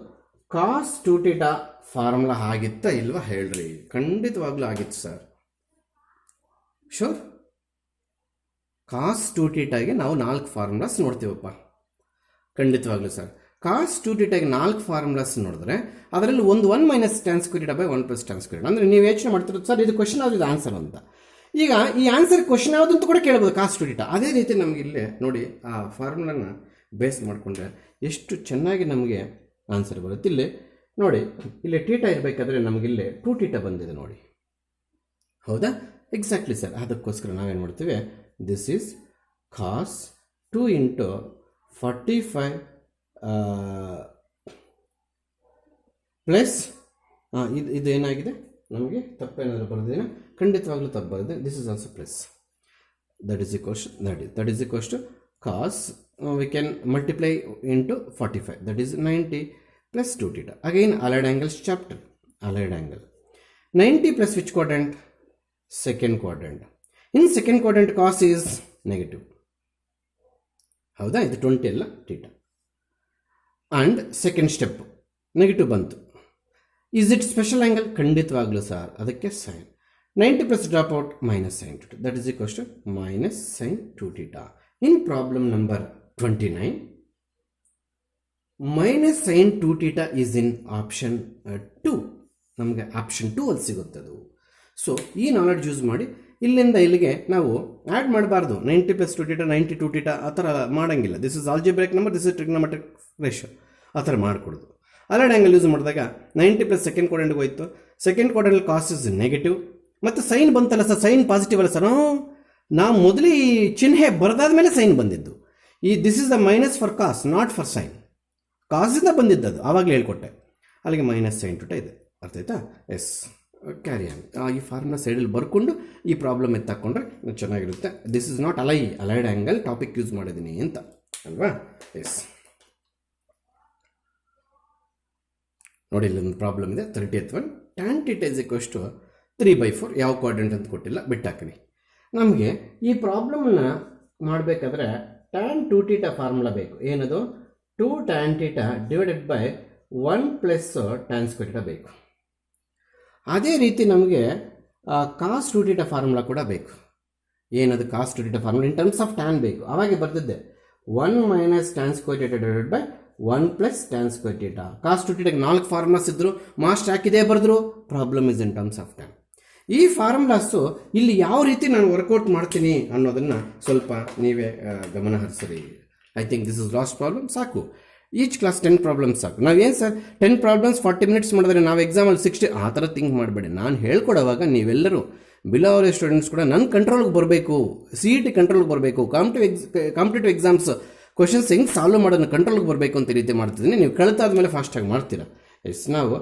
cos 2 theta ಫಾರ್ಮುಲಾ ಆಗಿತ್ತಾ ಇಲ್ವಾ ಹೇಳ್ರಿ? ಖಂಡಿತವಾಗ್ಲೂ ಆಗಿತ್ತು ಸರ್. ಶೋರ್? ಕಾಸ್ 2 ಥೀಟಾಗೆ ನಾವು 4 ಫಾರ್ಮುಲಾಸ್ ನೋಡ್ತೀವಪ್ಪ. ಖಂಡಿತವಾಗ್ಲೂ ಸರ್, ಕಾಸ್ 2 ಥೀಟಾಗೆ 4 ಫಾರ್ಮುಲಾಸ್ ನೋಡಿದ್ರೆ ಅದರಲ್ಲಿ ಒಂದು 1 minus tan square theta by 1 plus tan square. ಅಂದರೆ ನೀವು ಯೋಚನೆ ಮಾಡ್ತಿರೋದು ಸರ್, ಇದು ಕ್ವಶನ್ ಯಾವುದು, ಇದು ಆನ್ಸರ್ ಅಂತ. ಈಗ ಈ ಆನ್ಸರ್ ಕ್ವಶನ್ ಯಾವುದು ಅಂತ ಕೂಡ ಕೇಳ್ಬೋದು, ಕಾಸ್ 2 ಥೀಟಾ. ಅದೇ ರೀತಿ ನಮಗೆ ಇಲ್ಲೇ ನೋಡಿ, ಆ ಫಾರ್ಮುಲಾನ ಬೇಸ್ ಮಾಡಿಕೊಂಡ್ರೆ ಎಷ್ಟು ಚೆನ್ನಾಗಿ ನಮಗೆ ಆನ್ಸರ್ ಬರುತ್ತೆ. ಇಲ್ಲಿ ನೋಡಿ, ಇಲ್ಲಿ ಟೀಟಾ ಇರಬೇಕಾದ್ರೆ ನಮಗಿಲ್ಲಿ 2 ಥೀಟಾ ಬಂದಿದೆ ನೋಡಿ. ಹೌದಾ? Exactly sir. ಅದಕ್ಕೋಸ್ಕರ ನಾವೇನು ಮಾಡ್ತೀವಿ, this is cos 2 into 45 plus ಇದು ಏನಾಗಿದೆ ನಮಗೆ ತಪ್ಪೇನಾದರೂ ಬರೆದಿದ್ದೀನ? ಖಂಡಿತವಾಗ್ಲೂ ತಪ್ಪು ಬರೆದಿದೆ. This is also plus. that is equals to that is equals to cos we can multiply into 45, that is 90 plus 2 theta. Again allied angles chapter, allied angle 90 plus which quadrant? Second quadrant. In second quadrant cos is negative, ಹೌದಾ? ಇದು 20 ಅಲ್ಲ theta. And second step negative ಬಂತು. Is it special angle? ಖಂಡಿತವಾಗ್ಲೂ ಸರ್, ಅದಕ್ಕೆ sine 90 plus drop out minus sine 2 that is equals to minus sine 2 theta. In problem number 29 minus sine 2 theta is in option 2. ನಮಗೆ ಆಪ್ಷನ್ 2 ಅಲ್ಲಿ ಸಿಗುತ್ತದು. ಸೊ ಈ ನಾಲೆಡ್ಜ್ ಯೂಸ್ ಮಾಡಿ ಇಲ್ಲಿಂದ ಇಲ್ಲಿಗೆ ನಾವು ಆ್ಯಡ್ ಮಾಡಬಾರ್ದು. 90 ಪ್ಲಸ್ 2 ಥೀಟಾ 92 ಥೀಟಾ ಆ ಥರ ಮಾಡೋಂಗಿಲ್ಲ. This is algebraic number, this is trigonometric ratio, ಆ ಥರ ಮಾಡಿಕೊಡೋದು. ಅಲೈಡ್ ಆ್ಯಂಗಲ್ ಯೂಸ್ ಮಾಡಿದಾಗ 90 ಪ್ಲಸ್ ಸೆಕೆಂಡ್ ಕ್ವಾಡ್ರೆಂಟ್ಗೆ ಹೋಯ್ತು. Second quadrant cos is negative, ಮತ್ತು ಸೈನ್ ಬಂತಲ್ಲ ಸರ್, ಸೈನ್ ಪಾಸಿಟಿವ್ ಅಲ್ಲ ಸರ್. ನಾವು ಮೊದಲು ಈ ಚಿಹ್ನೆ ಬರೆದಾದ ಮೇಲೆ ಸೈನ್ ಬಂದಿದ್ದು. ಈ this is the minus for cos, not for sine. ಕಾಸಿಂದ ಬಂದಿದ್ದದು, ಆವಾಗಲೇ ಹೇಳ್ಕೊಟ್ಟೆ. ಅಲ್ಲಿಗೆ ಮೈನಸ್ ಸೈನ್ 2 ಇದೆ. ಅರ್ಥ ಆಯ್ತಾ? Yes, carry on. ಈ ಫಾರ್ಮ್ನ ಸೈಡಲ್ಲಿ ಬರ್ಕೊಂಡು ಈ ಪ್ರಾಬ್ಲಮ್ ಎತ್ತಾಕೊಂಡ್ರೆ ಚೆನ್ನಾಗಿರುತ್ತೆ. This is not allied angle topic use ಮಾಡಿದ್ದೀನಿ ಅಂತ ಅಲ್ವಾ? ಎಸ್, ನೋಡಿ ಇಲ್ಲೊಂದು ಪ್ರಾಬ್ಲಮ್ ಇದೆ. 30th one, tan theta is equals to 3/4. ಯಾವ ಕ್ವಾಡ್ರೆಂಟ್ ಅಂತ ಕೊಟ್ಟಿಲ್ಲ, ಬಿಟ್ಟಾಕಿನಿ. ನಮಗೆ ಈ ಪ್ರಾಬ್ಲಮ್ನ ಮಾಡಬೇಕಾದ್ರೆ ಟ್ಯಾನ್ 2 ಥೀಟಾ ಫಾರ್ಮುಲಾ ಬೇಕು. ಏನದು? 2 tan theta divided by 1 plus tan square theta ಬೇಕು. ಅದೇ ರೀತಿ ನಮಗೆ ಕಾಸ್ 2 ಥೀಟಾ ಫಾರ್ಮುಲಾ ಕೂಡ ಬೇಕು. ಏನದು cos 2 theta formula? In terms of tan ಬೇಕು. ಅವಾಗೆ ಬರ್ತಿದ್ದೆ 1 minus tan square theta divided by 1 plus tan square theta. Cos 2 ಥೀಟಾಗೆ 4 ಫಾರ್ಮುಲಾಸ್ ಇದ್ರು, ಮಾಸ್ಟರ್ ಹಾಕಿದೇ ಬರೆದ್ರು. Problem is in terms of tan. ಈ ಫಾರ್ಮುಲಾಸು ಇಲ್ಲಿ ಯಾವ ರೀತಿ ನಾನು ವರ್ಕೌಟ್ ಮಾಡ್ತೀನಿ ಅನ್ನೋದನ್ನು ಸ್ವಲ್ಪ ನೀವೇ ಗಮನ ಹರಿಸ್ರಿ. I think this is last problem. ಸಾಕು, ಈಚ್ ಕ್ಲಾಸ್ 10 ಪ್ರಾಬ್ಲಮ್ಸ್ ಸಾಕು. ನಾವೇನು ಸರ್ 10 ಪ್ರಾಬ್ಲಮ್ಸ್ 40 ಮಿನಿಟ್ಸ್ ಮಾಡಿದ್ರೆ ನಾವು ಎಕ್ಸಾಮಲ್ಲಿ 60 ಆ ಥರ ಥಿಂಕ್ ಮಾಡಬೇಡಿ. ನಾನು ಹೇಳ್ಕೊಡೋವಾಗ ನೀವೆಲ್ಲರೂ ಬಿಲೋ ಅವರ್ ಸ್ಟೂಡೆಂಟ್ಸ್ ಕೂಡ ನನ್ನ ಕಂಟ್ರೋಲ್ಗೆ ಬರಬೇಕು, CET ಕಂಟ್ರೋಲ್ಗೆ ಬರಬೇಕು, ಕಾಂಪಿಟೇಟಿವ್ ಎಕ್ಸಾಮ್ಸ್ ಕ್ವಶನ್ಸ್ ಹೆಂಗೆ ಸಾಲ್ವ್ ಮಾಡೋದನ್ನ ಕಂಟ್ರೋಲ್ಗೆ ಬರಬೇಕು ಅಂತ ರೀತಿ ಮಾಡ್ತಿದ್ದೀನಿ. ನೀವು ಕಳಿತಾದ್ಮೇಲೆ ಫಾಸ್ಟಾಗಿ ಮಾಡ್ತೀರಾ. ಎಸ್, ನಾವು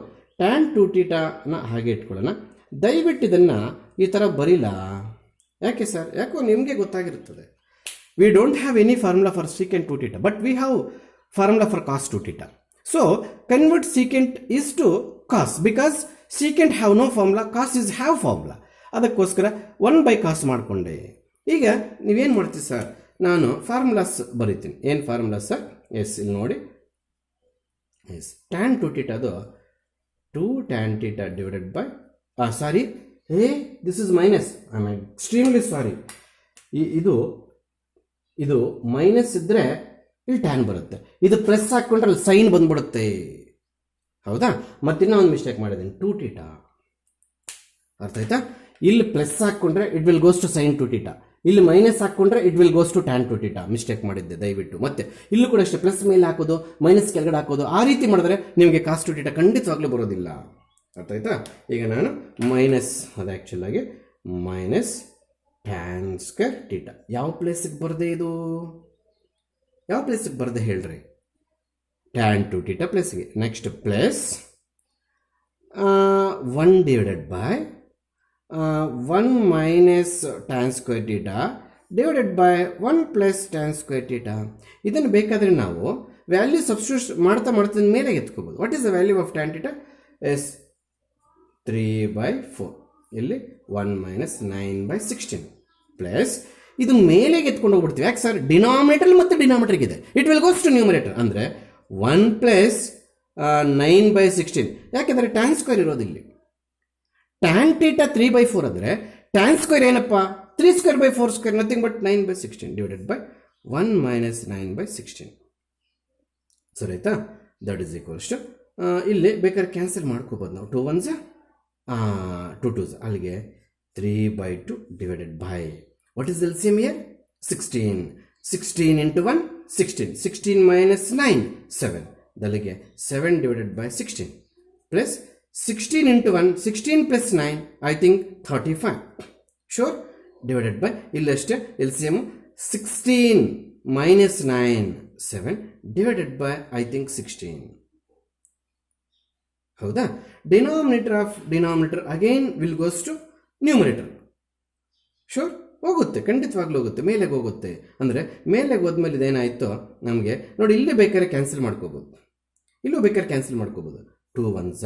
ಟ್ಯಾನ್ 2 ಥೀಟಾನ ಹಾಗೆ ಇಟ್ಕೊಳ್ಳೋಣ. ದಯವಿಟ್ಟು ಇದನ್ನು ಈ ಥರ ಬರೀಲ್ಲ. ಯಾಕೆ ಸರ್? ಯಾಕೋ ನಿಮಗೆ ಗೊತ್ತಾಗಿರುತ್ತದೆ. We don't have any formula for secant 2 theta, but we have formula for cos 2 theta. So convert secant is to cos, because secant have no formula, cos is have formula. ಅದಕ್ಕೋಸ್ಕರ 1 by cos ಮಾಡಿಕೊಂಡೆ. ಈಗ ನೀವೇನು ಮಾಡ್ತೀವಿ ಸರ್? ನಾನು ಫಾರ್ಮುಲಾಸ್ ಬರೀತೀನಿ. ಏನು ಫಾರ್ಮುಲಾ ಸರ್? ಎಸ್, ಇಲ್ಲಿ ನೋಡಿ. ಎಸ್, ಟ್ಯಾನ್ 2 ಥೀಟಾದು 2 tan theta divided by sorry, this is minus. I am extremely sorry. ಇದು ಮೈನಸ್ ಇದ್ದರೆ ಇಲ್ಲಿ ಟ್ಯಾನ್ ಬರುತ್ತೆ. ಇದು ಪ್ಲಸ್ ಹಾಕ್ಕೊಂಡ್ರೆ ಅಲ್ಲಿ ಸೈನ್ ಬಂದ್ಬಿಡುತ್ತೆ. ಹೌದಾ? ಮತ್ತಿನ್ನ ಒಂದು ಮಿಸ್ಟೇಕ್ ಮಾಡಿದ್ದೀನಿ, 2 ಥೀಟಾ. ಅರ್ಥ ಆಯ್ತಾ? ಇಲ್ಲಿ ಪ್ಲಸ್ ಹಾಕ್ಕೊಂಡ್ರೆ it will goes to sine 2 theta, ಇಲ್ಲಿ ಮೈನಸ್ ಹಾಕ್ಕೊಂಡ್ರೆ it will goes to tan 2 theta. Mistake ಮಾಡಿದ್ದೆ, ದಯವಿಟ್ಟು. ಮತ್ತೆ ಇಲ್ಲೂ ಕೂಡ ಅಷ್ಟೇ, ಪ್ಲಸ್ ಮೇಲೆ ಹಾಕೋದು, ಮೈನಸ್ ಕೆಳಗಡೆ ಹಾಕೋದು, ಆ ರೀತಿ ಮಾಡಿದ್ರೆ ನಿಮಗೆ ಕಾಸ್ 2 ಥೀಟಾ ಖಂಡಿತವಾಗ್ಲೂ ಬರೋದಿಲ್ಲ. ಅರ್ಥ ಆಯ್ತಾ? ಈಗ ನಾನು ಮೈನಸ್, ಅದು ಆ್ಯಕ್ಚುಲಾಗಿ ಮೈನಸ್ ಟ್ಯಾನ್ ಸ್ಕ್ವೇರ್ ಥೀಟಾ ಯಾವ ಪ್ಲೇಸಿಗೆ ಬರದೆ? ಇದು ಯಾವ ಪ್ಲೇಸಿಗೆ ಬರದೆ ಹೇಳ್ರಿ? ಟ್ಯಾನ್ 2 ಥೀಟಾ ಪ್ಲೇಸಿಗೆ. Next plus 1 divided by 1 minus tan square theta divided by 1 plus tan square theta. ಇದನ್ನು ಬೇಕಾದರೆ ನಾವು ವ್ಯಾಲ್ಯೂ ಸಬ್ಸ್ಟಿಟ್ಯೂಟ್ ಮಾಡ್ತಾ ಮೇಲೆ ಎತ್ಕೋಬೋದು. What is the value of tan theta? Yes 3/4. ಇಲ್ಲಿ 1 ಮೈನಸ್ 9/16 ಪ್ಲಸ್ ಇದು ಮೇಲೆಗೆ ಎತ್ಕೊಂಡು ಹೋಗ್ಬಿಡ್ತೀವಿ. ಯಾಕೆ ಸರ್? ಡಿನಾಮಿನೇಟರ್ ಮತ್ತು ಡಿನಾಮಿನೇಟರ್ಗೆ ಇದೆ. It will goes to numerator. ಅಂದರೆ 1 ಪ್ಲಸ್ 9/16. ಯಾಕೆಂದರೆ ಟ್ಯಾನ್ ಸ್ಕ್ವೇರ್ ಇರೋದಿಲ್ಲಿ. ಟ್ಯಾನ್ ಥೀಟಾ 3/4 ಅಂದರೆ ಟ್ಯಾನ್ ಸ್ಕ್ವೇರ್ ಏನಪ್ಪ? 3 square by 4 square, nothing but 9/16 divided by 1 minus 9/16. ಸರಿ ಆಯ್ತಾ? ದಟ್ ಈಸ್ ಈಕ್ವಲ್ಸ್ ಟು ಇಲ್ಲಿ ಬೇಕಾದ್ರೆ ಕ್ಯಾನ್ಸಲ್ ಮಾಡ್ಕೋಬೋದು ನಾವು. 2 1s 2 2s, ಅಲ್ಲಿಗೆ 3/2 divided by what is the LCM here? 16. 16 into 1, 16. 16 minus 9, 7. Dalige 7 divided by 16. Plus 16 into 1, 16 plus 9, I think 35. Sure? Divided by, illeste LCM 16 minus 9, 7. Divided by, I think 16. ಹೌದಾ? Denominator of denominator again will goes to numerator. Sure? ಹೋಗುತ್ತೆ, ಖಂಡಿತವಾಗ್ಲೂ ಹೋಗುತ್ತೆ, ಮೇಲೆಗೆ ಹೋಗುತ್ತೆ. ಅಂದರೆ ಮೇಲೆಗೆ ಹೋದ್ಮೇಲೆ ಇದೇನಾಯಿತು ನಮಗೆ ನೋಡಿ, ಇಲ್ಲೇ ಬೇಕಾದ್ರೆ ಕ್ಯಾನ್ಸಲ್ ಮಾಡ್ಕೋಬೋದು, ಇಲ್ಲೂ ಬೇಕಾದ್ರೆ ಕ್ಯಾನ್ಸಲ್ ಮಾಡ್ಕೋಬೋದು. 2 1s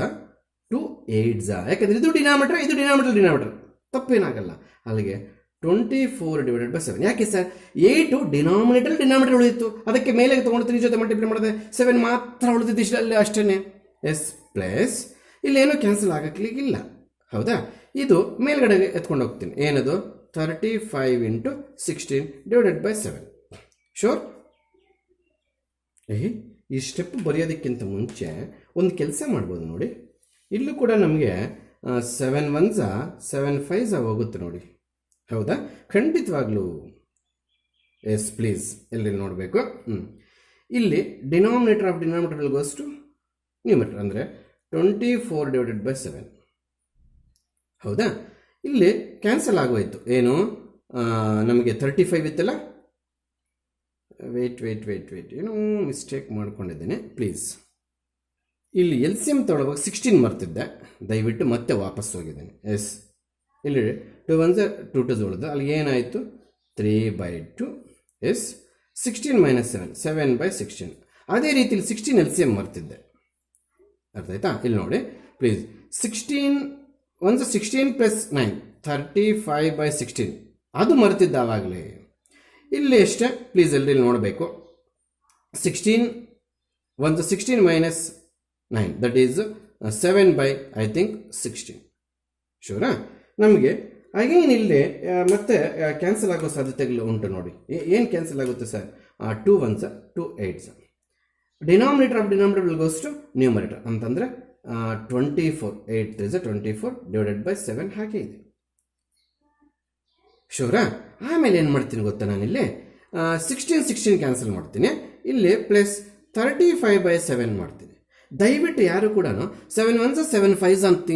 2 8s, ಯಾಕಂದರೆ ಇದು ಡಿನಾಮಿನೇಟರ್ ತಪ್ಪೇನಾಗಲ್ಲ. ಅಲ್ಲಿಗೆ 24/7. ಯಾಕೆ ಸರ್? 8 ಡಿನಾಮಿನೇಟರ್ ಉಳಿಯಿತು, ಅದಕ್ಕೆ ಮೇಲೆ ತೊಗೊಂಡು 3 ಜೊತೆ ಮಲ್ಟಿಪ್ಲೈ ಮಾಡಿದೆ 7 ಮಾತ್ರ ಉಳಿದಿದ್ದು ಇಷ್ಟಲ್ಲಿ ಅಷ್ಟೇ. ಎಸ್ ಪ್ಲಸ್ ಇಲ್ಲೇನೂ ಕ್ಯಾನ್ಸಲ್ ಆಗಕ್ಲಿಕ್ಕಿಲ್ಲ, ಹೌದಾ? ಇದು ಮೇಲ್ಗಡೆ ಎತ್ಕೊಂಡು ಹೋಗ್ತೀನಿ. ಏನದು? 35 × 16/7. ಶೋರ್? ಈ ಸ್ಟೆಪ್ ಬರೆಯೋದಕ್ಕಿಂತ ಮುಂಚೆ ಒಂದು ಕೆಲಸ ಮಾಡ್ಬೋದು ನೋಡಿ. ಇಲ್ಲೂ ಕೂಡ ನಮಗೆ 7 1s 7 5s ಹೋಗುತ್ತೆ ನೋಡಿ, ಹೌದಾ? ಖಂಡಿತವಾಗ್ಲೂ. ಎಸ್ ಪ್ಲೀಸ್, ಎಲ್ಲರೂ ನೋಡಬೇಕು. ಇಲ್ಲಿ ಡಿನಾಮಿನೇಟರ್ ಗೋಸ್ಟು ನ್ಯೂಮರೇಟರ್, ಅಂದರೆ 24/7, ಹೌದಾ? ಇಲ್ಲಿ ಕ್ಯಾನ್ಸಲ್ ಆಗೋಯ್ತು. ಏನು ನಮಗೆ 35 ಇತ್ತಲ್ಲ, ವೇಟ್ ಏನೋ ಮಿಸ್ಟೇಕ್ ಮಾಡ್ಕೊಂಡಿದ್ದೇನೆ, ಪ್ಲೀಸ್. ಇಲ್ಲಿ ಎಲ್ ಸಿ ಎಮ್ ತೊಗೊಳ್ಳುವಾಗ 16 ಮರ್ತಿದ್ದೆ, ದಯವಿಟ್ಟು ಮತ್ತೆ ವಾಪಸ್ ಹೋಗಿದ್ದೇನೆ. ಎಸ್, ಇಲ್ಲಿ 2 1s 2 2s ಉಳಿದು ಅಲ್ಲಿ ಏನಾಯಿತು? 3/2. ಎಸ್, 16 - 7 7/16. ಅದೇ ರೀತಿಲಿ 16 ಎಲ್ ಸಿ ಎಮ್ ಮರ್ತಿದ್ದೆ, ಅರ್ಥ ಆಯ್ತಾ? ಇಲ್ಲಿ ನೋಡಿ ಪ್ಲೀಸ್. 16 1s 16 + 9 35/16, ಅದು ಮರ್ತಿದ್ದ ಆವಾಗಲೇ. ಇಲ್ಲಿ ಅಷ್ಟೇ, ಪ್ಲೀಸ್ ಎಲ್ಲರೂ ನೋಡಬೇಕು. 16 1s 16 - 9, ದಟ್ ಈಸ್ 7/16. ಶೂರಾ? ನಮಗೆ ಅಗೇನ್ ಇಲ್ಲಿ ಮತ್ತೆ ಕ್ಯಾನ್ಸಲ್ ಆಗೋ ಸಾಧ್ಯತೆಗಳು ಉಂಟು ನೋಡಿ. ಏನು ಕ್ಯಾನ್ಸಲ್ ಆಗುತ್ತೆ sir? 2 1s 2 8s. Denominator goes to numerator ಅಂತಂದರೆ 24 8 3s 24/7 ಹಾಗೆ ಇದೆ. ಶೂರಾ? ಆಮೇಲೆ ಏನು ಮಾಡ್ತೀನಿ ಗೊತ್ತಾ, ನಾನಿಲ್ಲಿ 16 ಕ್ಯಾನ್ಸಲ್ ಮಾಡ್ತೀನಿ, ಇಲ್ಲಿ ಪ್ಲಸ್ 35/7 ಮಾಡ್ತೀನಿ. ದಯವಿಟ್ಟು ಯಾರು ಕೂಡ 7 1s 7 5s ಅಂತ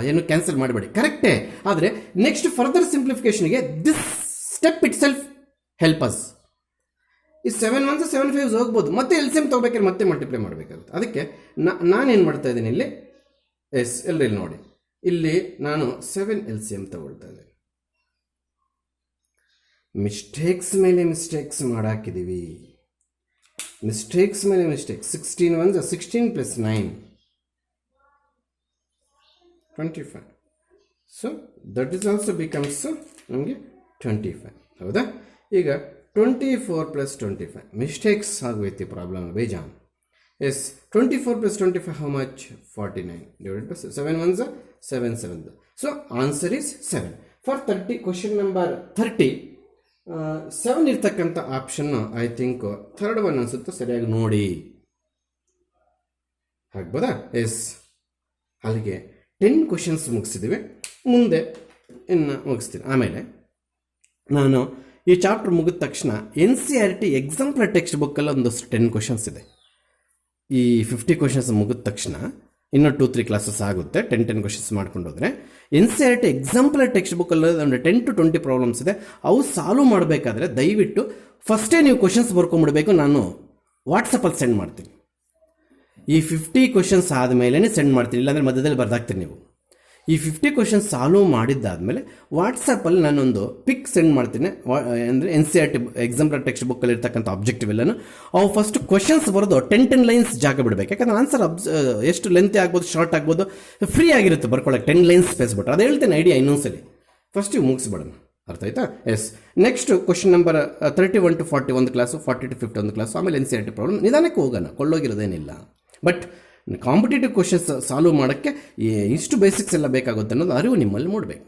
ಏನು ಕ್ಯಾನ್ಸಲ್ ಮಾಡಬೇಡಿ, ಕರೆಕ್ಟೇ. ಆದರೆ ನೆಕ್ಸ್ಟ್ ಫರ್ದರ್ ಸಿಂಪ್ಲಿಫಿಕೇಶನ್ಗೆ this step itself help us. ಈ 7 1s 7 5s ಹೋಗ್ಬೋದು, ಮತ್ತೆ ಎಲ್ ಸಿ ಎಮ್ ತೊಗೋಬೇಕಾದ್ರೆ ಮತ್ತೆ ಮಲ್ಟಿಪ್ಲೈ ಮಾಡಬೇಕಾಗುತ್ತೆ. ಅದಕ್ಕೆ ನಾನೇನು ಮಾಡ್ತಾ ಇದ್ದೀನಿ ಇಲ್ಲಿ. ಎಸ್, ಎಲ್ಲರೂ ನೋಡಿ, ಇಲ್ಲಿ ನಾನು 7 ಎಲ್ ಸಿ ಎಮ್ ತಗೊಳ್ತಾ ಇದ್ದೇನೆ. ಮಿಸ್ಟೇಕ್ಸ್ ಮೇಲೆ ಮಿಸ್ಟೇಕ್ಸ್ ಮಾಡಾಕಿದ್ದೀವಿ, ಮಿಸ್ಟೇಕ್ಸ್ ಮೇಲೆ mistakes. 16 1s 16 + 9 25. So that is also becomes ನಮಗೆ 25, ಹೌದಾ? ಈಗ 24 + 25 ಮಿಸ್ಟೇಕ್ಸ್ ಆಗೋಯ್ತು, ಪ್ರಾಬ್ಲಮ್ ಬೇಜಾನ್. Yes, 24 + 25 how much? 49/7. 7 1s 7 7s. So answer is 7. For 30, question number 30 7 ಇರ್ತಕ್ಕಂಥ ಆಪ್ಷನ್ನು ಐ ಥಿಂಕ್ ಥರ್ಡ್ ಒನ್ ಅನಿಸುತ್ತೆ, ಸರಿಯಾಗಿ ನೋಡಿ ಆಗ್ಬೋದಾ? ಎಸ್, ಅಲ್ಲಿಗೆ 10 ಕ್ವಶನ್ಸ್ ಮುಗಿಸಿದ್ದೀವಿ. ಮುಂದೆ ಇನ್ನು ಮುಗಿಸ್ತೀನಿ. ಆಮೇಲೆ ನಾನು ಈ ಚಾಪ್ಟರ್ ಮುಗಿದ ತಕ್ಷಣ NCERT ಎಕ್ಸಾಂಪಲ್ ಟೆಕ್ಸ್ಟ್ ಬುಕ್ಕಲ್ಲಿ ಒಂದಷ್ಟು 10 ಕ್ವಶನ್ಸ್ ಇದೆ. ಈ 50 ಕ್ವಶನ್ಸ್ ಮುಗಿದ ತಕ್ಷಣ ಇನ್ನೂ 2-3 ಕ್ಲಾಸಸ್ ಆಗುತ್ತೆ. 10 ಕ್ವಶನ್ಸ್ ಮಾಡ್ಕೊಂಡು ಹೋದರೆ NCERT ಎಕ್ಸಾಂಪಲ್ ಟೆಕ್ಸ್ಟ್ ಬುಕ್ಕಲ್ಲಿ ಒಂದು 10 to 20 ಪ್ರಾಬ್ಲಮ್ಸ್ ಇದೆ. ಅವು ಸಾಲ್ವ್ ಮಾಡಬೇಕಾದ್ರೆ ದಯವಿಟ್ಟು ಫಸ್ಟೇ ನೀವು ಕ್ವಶನ್ಸ್ ಬರ್ಕೊಂಡ್ಬಿಡ್ಬೇಕು. ನಾನು ವಾಟ್ಸಪ್ಪಲ್ಲಿ ಸೆಂಡ್ ಮಾಡ್ತೀನಿ. ಈ 50 ಕ್ವಶನ್ಸ್ ಆದಮೇಲೆ ಸೆಂಡ್ ಮಾಡ್ತೀನಿ, ಇಲ್ಲಾಂದರೆ ಮಧ್ಯದಲ್ಲಿ ಬರ್ದಾಗ್ತೀನಿ ನೀವು. ಈ 50 ಕ್ವಶನ್ಸ್ ಸಾಲ್ವ್ ಮಾಡಿದ್ದಾದಮೇಲೆ ವಾಟ್ಸಪ್ಪಲ್ಲಿ ನಾನೊಂದು ಪಿಕ್ ಸೆಂಡ್ ಮಾಡ್ತೀನಿ. ಅಂದರೆ NCERT ಎಕ್ಸಾಂಪಲ್ ಟೆಕ್ಸ್ಟ್ ಬುಕ್ಕಲ್ಲಿ ಇರ್ತಕ್ಕಂಥ ಆಬ್ಜೆಕ್ಟಿವ್ ಎಲ್ಲನೂ ಅವು ಫಸ್ಟ್ ಕ್ವಶನ್ಸ್ ಬರೋದು 10 ಲೈನ್ಸ್ ಜಾಗ ಬಿಡಬೇಕು. ಯಾಕಂದರೆ ಆನ್ಸರ್ ಎಷ್ಟು ಲೆಂತ್ ಆಗ್ಬೋದು, ಶಾರ್ಟ್ ಆಗ್ಬೋದು, ಫ್ರೀ ಆಗಿರುತ್ತೆ ಬರ್ಕೊಳ್ಳೋಕೆ. 10 ಲೈನ್ಸ್ ಸ್ಪೇಸ್ ಬಿಟ್ಟರೆ ಅದು ಹೇಳ್ತೇನೆ ಐಡಿಯಾ ಇನ್ನೊಂದ್ಸಲಿ. ಫಸ್ಟ್ ಇವು ಮುಗಿಸ್ಬಿಡೋಣ, ಅರ್ಥ ಆಯ್ತಾ? Yes, next question number 31 to 40 ಒಂದು ಕ್ಲಾಸು, 40 to 50 ಒಂದು ಕ್ಲಾಸು, ಆಮೇಲೆ NCERT ಪ್ರಾಬ್ಲಮ್ ನಿಧಾನಕ್ಕೆ ಹೋಗೋಣ, ಕೊಳ್ಳೋಗಿರೋದೇನಿಲ್ಲ. ಬಟ್ ಕಾಂಪಿಟೇಟಿವ್ ಕ್ವಶನ್ಸ್ ಸಾಲ್ವ್ ಮಾಡೋಕ್ಕೆ ಇಷ್ಟು ಬೇಸಿಕ್ಸ್ ಎಲ್ಲ ಬೇಕಾಗುತ್ತೆ ಅನ್ನೋದು ಅರಿವು ನಿಮ್ಮಲ್ಲಿ ಮೂಡಬೇಕು.